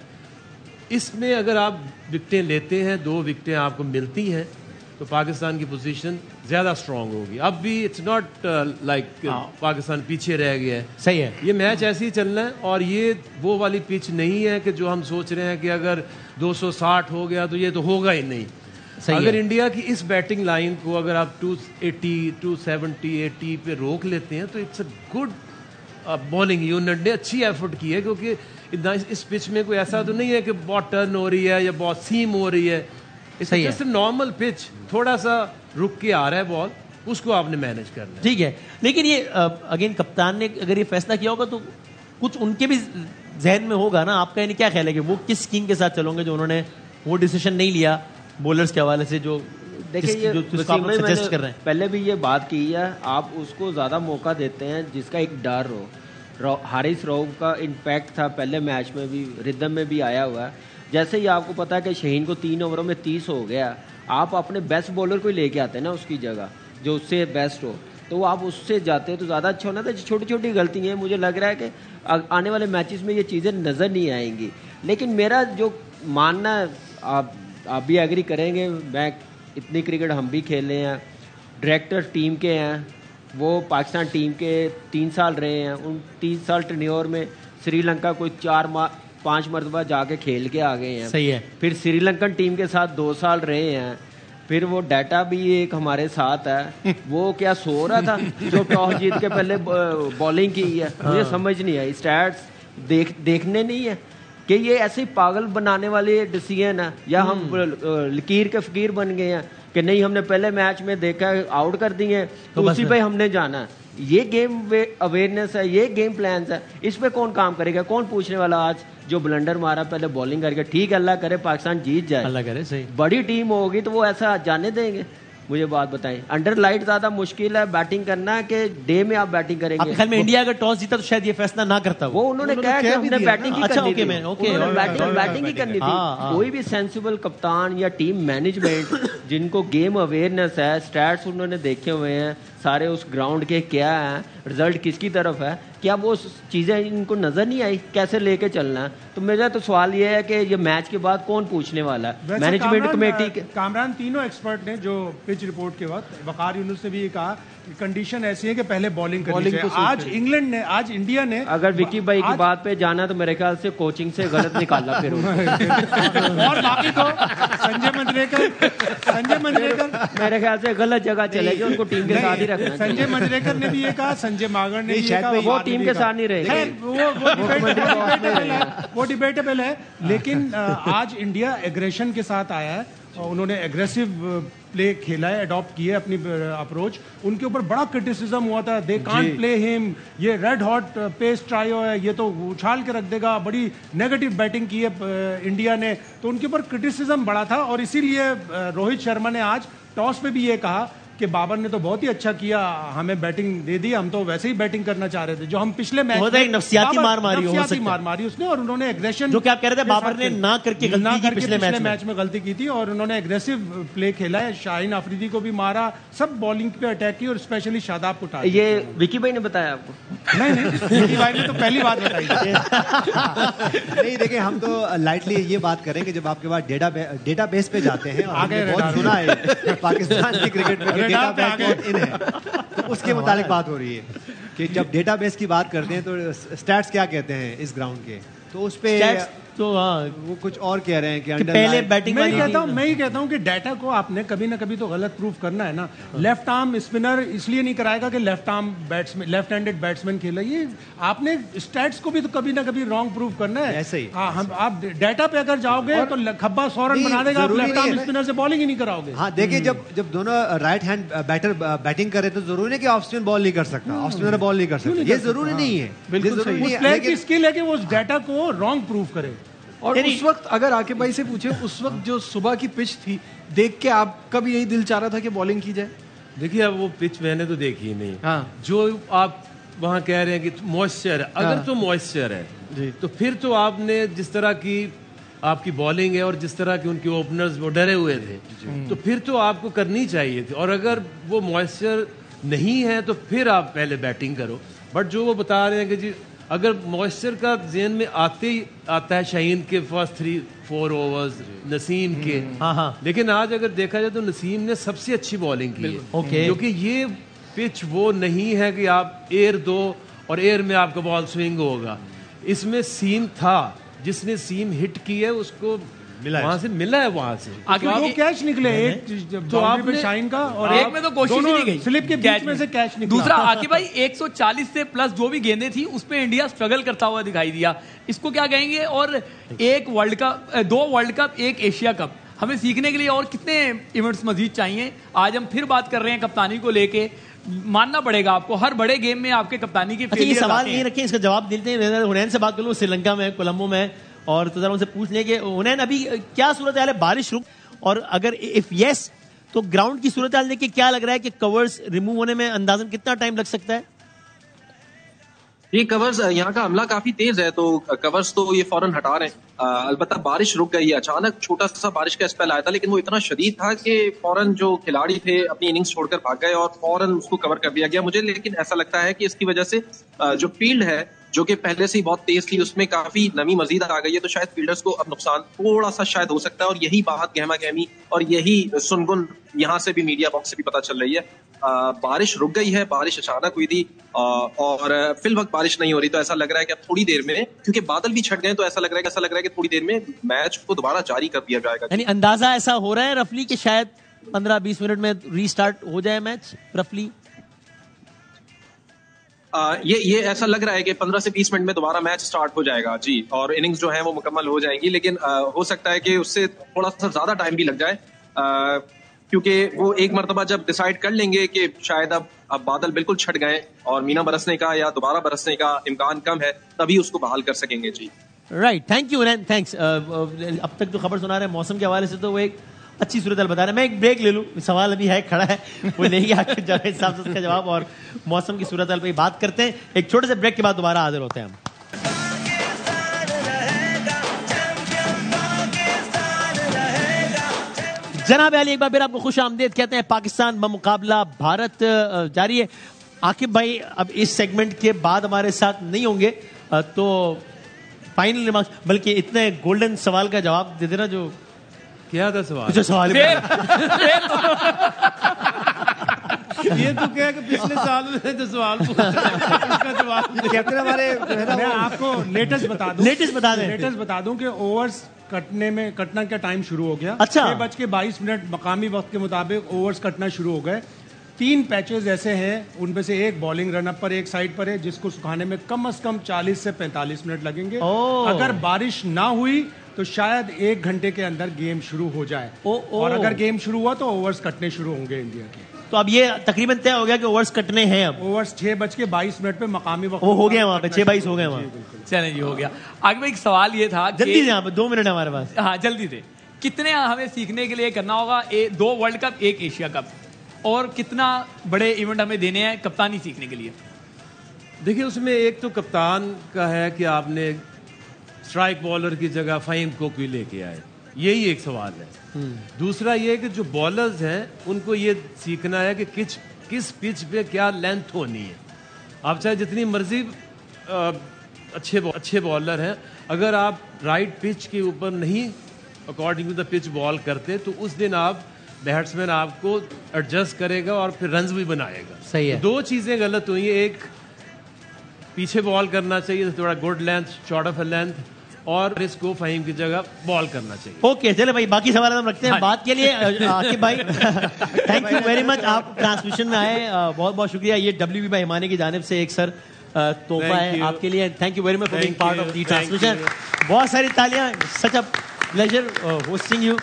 इसमें अगर आप विकेटें लेते हैं, 2 विकेटें आपको मिलती हैं, तो पाकिस्तान की पोजीशन ज़्यादा स्ट्रांग होगी। अब भी इट्स नॉट लाइक पाकिस्तान पीछे रह गया है। सही है, ये मैच ऐसे ही चलना है और ये वो वाली पिच नहीं है कि जो हम सोच रहे हैं कि अगर 260 हो गया तो ये तो होगा ही नहीं। अगर इंडिया की इस बैटिंग लाइन को अगर आप 280, 270, 80 पे रोक लेते हैं तो it's a good bowling unit ने अच्छी एफर्ट की है, क्योंकि इस पिच में कोई ऐसा तो नहीं है कि बहुत टर्न हो रही है या बहुत सीम हो रही है। इट्स जस्ट नॉर्मल पिच, थोड़ा सा रुक के आ रहा है बॉल, उसको आपने मैनेज करना है। ठीक है, लेकिन ये अगेन कप्तान ने अगर ये फैसला किया होगा तो कुछ उनके भी जहन में होगा ना। आपका यानी क्या ख्याल है कि वो किस स्कीम के साथ चलोगे जो उन्होंने वो डिसीजन नहीं लिया बॉलर्स के हवाले से, जो देखिए ये सजेस्ट कर रहे हैं? पहले भी ये बात की है, आप उसको ज़्यादा मौका देते हैं जिसका एक डर हो। हारिस रऊफ का इम्पैक्ट था पहले मैच में भी, रिदम में भी आया हुआ है। जैसे ही आपको पता है कि शहीन को 3 ओवरों में 30 हो गया, आप अपने बेस्ट बॉलर को ही लेके आते हैं ना उसकी जगह, जो उससे बेस्ट हो, तो वो आप उससे जाते हैं तो ज़्यादा अच्छा होना था। छोटी छोटी गलती है, मुझे लग रहा है कि आने वाले मैचेस में ये चीज़ें नज़र नहीं आएंगी। लेकिन मेरा जो मानना है, आप भी एग्री करेंगे, मैं इतनी क्रिकेट हम भी खेले हैं, डायरेक्टर टीम के हैं, वो पाकिस्तान टीम के 3 साल रहे हैं, उन 3 साल टेन्योर में श्रीलंका कोई 4-5 मरतबा जाके खेल के आ गए हैं। सही है, फिर श्रीलंकन टीम के साथ 2 साल रहे हैं, फिर वो डाटा भी एक हमारे साथ है। वो क्या सो रहा था जो टॉस जीत के पहले बॉलिंग की है, मुझे समझ नहीं आई। स्टैट्स देखने नहीं है कि ये ऐसे पागल बनाने वाले डिसीजन है, या हम लकीर के फकीर बन गए हैं कि नहीं हमने पहले मैच में देखा आउट कर दिए तो उसी पे हमने जाना है। ये गेम अवेयरनेस है, ये गेम प्लान है, इस पे कौन काम करेगा? कौन पूछने वाला? आज जो ब्लंडर मारा पहले बॉलिंग करके, ठीक है अल्लाह करे पाकिस्तान जीत जाए, अल्लाह करे, सही बड़ी टीम होगी तो वो ऐसा जाने देंगे? मुझे बात बताएं, अंडर लाइट ज्यादा मुश्किल है बैटिंग करना कि डे में आप बैटिंग करेंगे? आपके ख्याल में इंडिया अगर टॉस जीता तो शायद ये फैसला ना करता? वो उन्होंने कहा कि हमने बैटिंग ही करनी थी, बैटिंग ही करनी थी। कोई भी सेंसिबल कप्तान या टीम मैनेजमेंट जिनको गेम अवेयरनेस है, स्टैट्स उन्होंने देखे हुए हैं सारे उस ग्राउंड के, क्या है रिजल्ट किसकी तरफ है, क्या वो चीजें इनको नजर नहीं आई कैसे लेके चलना है? तो मेरा तो सवाल ये है कि ये मैच के बाद कौन पूछने वाला है? मैनेजमेंट कमेटी के कामरान, तीनों एक्सपर्ट ने जो पिच रिपोर्ट के वक्त वकार यूनुस ने भी ये कहा कि कंडीशन ऐसी है कि पहले बॉलिंग करनी चाहिए। आज इंग्लैंड ने, आज इंडिया ने, अगर विकी भाई की बात पे जाना तो मेरे ख्याल से कोचिंग से गलत निकाला फिर और बाकी तो संजय मंजरेकर मेरे ख्याल से गलत जगह चले गए, उनको टीम के साथ ही रखना। संजय मंजरेकर ने भी ये कहा, संजय मागर ने भी ये कहा, वो टीम के साथ नहीं रहे, वो डिबेटेबल है। लेकिन आज इंडिया एग्रेशन के साथ आया है, उन्होंने एग्रेसिव प्ले खेला है, अडॉप्ट किया है अपनी अप्रोच। उनके ऊपर बड़ा क्रिटिसिज्म हुआ था, दे कांट प्ले हिम, ये रेड हॉट पेस ट्रायो है, ये तो उछाल के रख देगा, बड़ी नेगेटिव बैटिंग की है इंडिया ने, तो उनके ऊपर क्रिटिसिज्म बड़ा था। और इसीलिए रोहित शर्मा ने आज टॉस पे भी ये कहा कि बाबर ने तो बहुत ही अच्छा किया, हमें बैटिंग दे दी, हम तो वैसे ही बैटिंग करना चाह रहे थे, जो हम पिछले मैच में नफसियाती मार मारी उसने, और उन्होंने एग्रेशन, जो क्या कह रहे थे बाबर ने ना करके गलती की पिछले मैच में गलती की थी, और उन्होंने एग्रेसिव प्ले खेला है, शाहीन अफरीदी को भी मारा, सब बॉलिंग पे अटैक की, और स्पेशली शादाब को उठाया। ये विकी भाई ने बताया आपको? नहीं, विकी भाई ने तो पहली बात बताई। नहीं देखिए, हम तो लाइटली ये बात करें कि जब आपके पास डेटा बेस पे जाते हैं, और हमने बहुत सुना है पाकिस्तान की क्रिकेट में इन है, तो उसके मुतालिक बात हो रही है कि जब डेटाबेस की बात करते हैं तो स्टैट्स क्या कहते हैं इस ग्राउंड के, तो उस पे तो वो कुछ और कह रहे हैं कि पहले बैटिंग मैं ही कहता हूँ कि डाटा को आपने कभी ना कभी तो गलत प्रूफ करना है ना। लेफ्ट आर्म स्पिनर इसलिए नहीं कराएगा कि लेफ्ट हैंडेड बैट्समैन खेला, ये आपने स्टैट्स को भी तो कभी ना कभी रॉन्ग प्रूफ करना है। ऐसे ही आप डाटा पे अगर जाओगे तो खब्बा 100 रन बना देगा, आप लेफ्ट आर्म स्पिनर से बॉलिंग ही नहीं कराओगे। हाँ देखिए, जब दोनों राइट हैंड बैटर बैटिंग करे तो जरूरी नहीं कि ऑफ स्पिन बॉल नहीं कर सकता, ऑफ स्पिनर बॉल नहीं कर सकता, ये जरूरी नहीं है। बिल्कुल उस प्लेयर की स्किल है कि वो उस डाटा को रॉन्ग प्रूफ करे। और उस वक्त अगर आके भाई से पूछे, उस वक्त जो सुबह की पिच थी देख के आपका भी यही दिल चाह रहा था कि बॉलिंग की जाए? देखिए, अब वो पिच मैंने तो देखी ही नहीं। हाँ। जो आप वहाँ कह रहे हैं कि मॉइस्चर है, अगर तो मॉइस्चर है तो फिर तो आपने जिस तरह की आपकी बॉलिंग है और जिस तरह के उनके ओपनर्स वो डरे हुए थे, तो फिर तो आपको करनी चाहिए थी। और अगर वो मॉइस्चर नहीं है तो फिर आप पहले बैटिंग करो। बट जो वो बता रहे हैं कि जी अगर मॉइस्चर का ज़हन में आते ही आता है शाहीन के फर्स्ट 3-4 ओवर्स, नसीम के, लेकिन आज अगर देखा जाए तो नसीम ने सबसे अच्छी बॉलिंग की है, क्योंकि ये पिच वो नहीं है कि आप एयर दो और एयर में आपका बॉल स्विंग होगा। इसमें सीम था, जिसने सीम हिट की है उसको वहां से मिला है, वहां से दो कैच निकले, एक तो आपने शाहीन का और एक में तो कोशिश ही नहीं गई, स्लिप के बीच में से कैच निकला। दूसरा आके भाई 140 से प्लस जो भी गेंदें थी उस पे इंडिया स्ट्रगल करता हुआ दिखाई दिया, इसको क्या कहेंगे? और एक वर्ल्ड कप, 2 वर्ल्ड कप, एक एशिया कप, हमें सीखने के लिए और कितने इवेंट्स मजीद चाहिए? आज हम फिर बात कर रहे हैं कप्तानी को लेके, मानना पड़ेगा आपको हर बड़े गेम में आपके कप्तानी के ये सवाल नहीं रखें, इसका जवाब देते हैं। हुनैन से बात कर लूँ, श्रीलंका में, कोलंबो में, और तो जरा उनसे पूछ लें कि हुनैन अभी क्या सूरत हाल है, बारिश रुक, और अगर इफ यस तो ग्राउंड की सूरत हाल देखिए क्या लग रहा है कि कवर्स रिमूव होने में अंदाजन कितना टाइम लग सकता है? ये कवर्स, यहाँ का हमला काफी तेज है तो कवर्स तो ये फौरन हटा रहे हैं। अलबत्ता बारिश रुक गई है, अचानक छोटा सा बारिश का स्पेल आया था, लेकिन वो इतना शदीद था कि फौरन जो खिलाड़ी थे अपनी इनिंग्स छोड़कर भाग गए और फौरन उसको कवर कर दिया गया। मुझे लेकिन ऐसा लगता है कि इसकी वजह से जो फील्ड है जो कि पहले से ही बहुत तेज थी उसमें काफी नमी मजीद आ गई है, तो शायद फील्डर्स को अब नुकसान थोड़ा सा शायद हो सकता है, और यही बात गहमा गहमी और यही सुनगुन यहाँ से भी मीडिया बॉक्स से भी पता चल रही है। बारिश रुक गई है, बारिश अचानक हुई थी और फिल वक्त बारिश नहीं हो रही, तो ऐसा लग रहा है कि अब थोड़ी देर में, क्योंकि बादल भी छट गए, तो ऐसा लग रहा है कि थोड़ी देर में मैच को दोबारा जारी कर दिया जाएगा। यानी अंदाजा ऐसा हो रहा है रफली कि शायद 15-20 मिनट में रीस्टार्ट हो जाए मैच रफली? ये ऐसा लग रहा है कि 15 से 20 मिनट में दोबारा मैच स्टार्ट हो जाएगा जी, और इनिंग्स जो है वो मुकम्मल हो जाएंगी, लेकिन हो सकता है कि उससे थोड़ा सा ज्यादा टाइम भी लग जाए, क्योंकि वो एक मरतबा जब डिसाइड कर लेंगे कि शायद अब बादल बिल्कुल छट गए और मीना बरसने का या दोबारा बरसने का इम्कान कम है, तभी उसको बहाल कर सकेंगे जी। Right, thank you, thanks. अब तक जो खबर सुना रहे हैं मौसम के हवाले से, तो वो एक अच्छी सूरत बता रहे हैं। मैं एक ब्रेक ले लूं, सवाल अभी है खड़ा है, वो लेंगे आपके हिसाब से उसका जवाब, और मौसम की सूरत पे बात करते हैं। एक छोटे से ब्रेक के बाद दोबारा हाजिर होते हैं हम। जनाब अली, एक बार फिर आपको खुश आमदीद कहते हैं। पाकिस्तान बमुकाबला भारत जारी है। आकिब भाई अब इस सेगमेंट के बाद हमारे साथ नहीं होंगे, तो फाइनल रिमार्क्स, बल्कि इतने गोल्डन सवाल का जवाब दे देना। जो क्या था सवाल? जो सवाल ये तो क्या कि पिछले साल में जो सवाल उसका जवाब कैप्टन हमारे, मैं आपको लेटेस्ट बता दूं कि ओवर्स कटना का टाइम शुरू हो गया। अच्छा, 6:22 मकामी वक्त के मुताबिक ओवर्स कटना शुरू हो गए। 3 पैचेस ऐसे हैं, उनमें से एक बॉलिंग रनअप पर एक साइड पर है, जिसको सुखाने में कम से कम 40 से 45 मिनट लगेंगे। अगर बारिश ना हुई तो शायद 1 घंटे के अंदर गेम शुरू हो जाए। और अगर गेम शुरू हुआ तो ओवर्स कटने शुरू होंगे इंडिया के। तो अब ये तकरीबन तय हो गया कि ओवर्स कटने हैं। अब ओवर्स 6:22 पे मकामी वक्त वो हो गया वहाँ पे, 6:22 हो गए वहाँ। चलें जी, हो गया। आगे एक सवाल ये था, जल्दी से, यहाँ पे 2 मिनट हमारे पास। हाँ जल्दी से, कितने हमें सीखने के लिए करना होगा? 2 वर्ल्ड कप, 1 एशिया कप, और कितना बड़े इवेंट हमें देने हैं कप्तानी सीखने के लिए? देखिए, उसमें एक तो कप्तान का है कि आपने स्ट्राइक बॉलर की जगह फ़हीम को क्यों लेके आए, यही एक सवाल है। दूसरा ये कि जो बॉलर्स हैं उनको ये सीखना है कि किस पिच पे क्या लेंथ होनी है। आप चाहे जितनी मर्जी अच्छे बॉलर हैं, अगर आप राइट पिच के ऊपर नहीं according to the pitch bowl करते तो उस दिन आप बैट्समैन आपको एडजस्ट करेगा और फिर रन्स भी बनाएगा। सही है। 2 चीज़ें गलत हुई हैं, एक पीछे बॉल करना चाहिए थोड़ा good length, short of a length, और इसको फ़हीम की जगह बॉल करना चाहिए। ओके, चले भाई, बाकी सवाल हम रखते हैं बात के लिए। आकिब भाई, थैंक यू वेरी मच, आप ट्रांसमिशन में आए, बहुत बहुत शुक्रिया। ये WB भाई हिमानी की जानिब से एक सर तोहफा है आपके लिए। Thank you very much for being part of the transmission. बहुत सारी तालियां, सच अ प्लेजर होस्टिंग यू,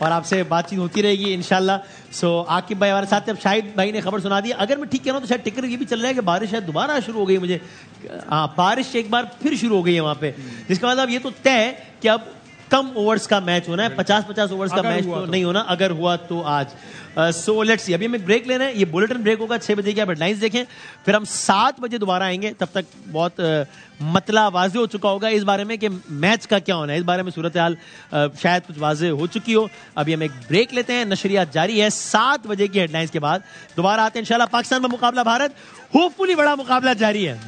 और आपसे बातचीत होती रहेगी इंशाल्लाह। सो आकिब भाई हमारे साथ, अब शाहिद भाई ने खबर सुना दी। अगर मैं ठीक कह रहा हूँ तो शायद टिकर ये भी चल रहा है कि बारिश शायद दोबारा शुरू हो गई। मुझे बारिश एक बार फिर शुरू हो गई है वहाँ पे, जिसका मतलब ये तो तय है कि अब कम ओवर्स का मैच होना है, 50-50 ओवर्स का मैच तो नहीं होना, अगर हुआ तो आज। सो लेट्स सी, अभी हमें ब्रेक लेना है। ये बुलेटिन ब्रेक होगा 6 बजे की, आप हेडलाइंस देखें, फिर हम 7 बजे दोबारा आएंगे। तब तक बहुत मतला वाजे हो चुका होगा इस बारे में कि मैच का क्या होना है। इस बारे में सूरत हाल शायद कुछ वाजे हो चुकी हो। अभी हम एक ब्रेक लेते हैं, नशरियात जारी है। 7 बजे की हेडलाइंस के बाद दोबारा आते हैं इंशाल्लाह। पाकिस्तान में मुकाबला भारत, होपफुली बड़ा मुकाबला जारी है।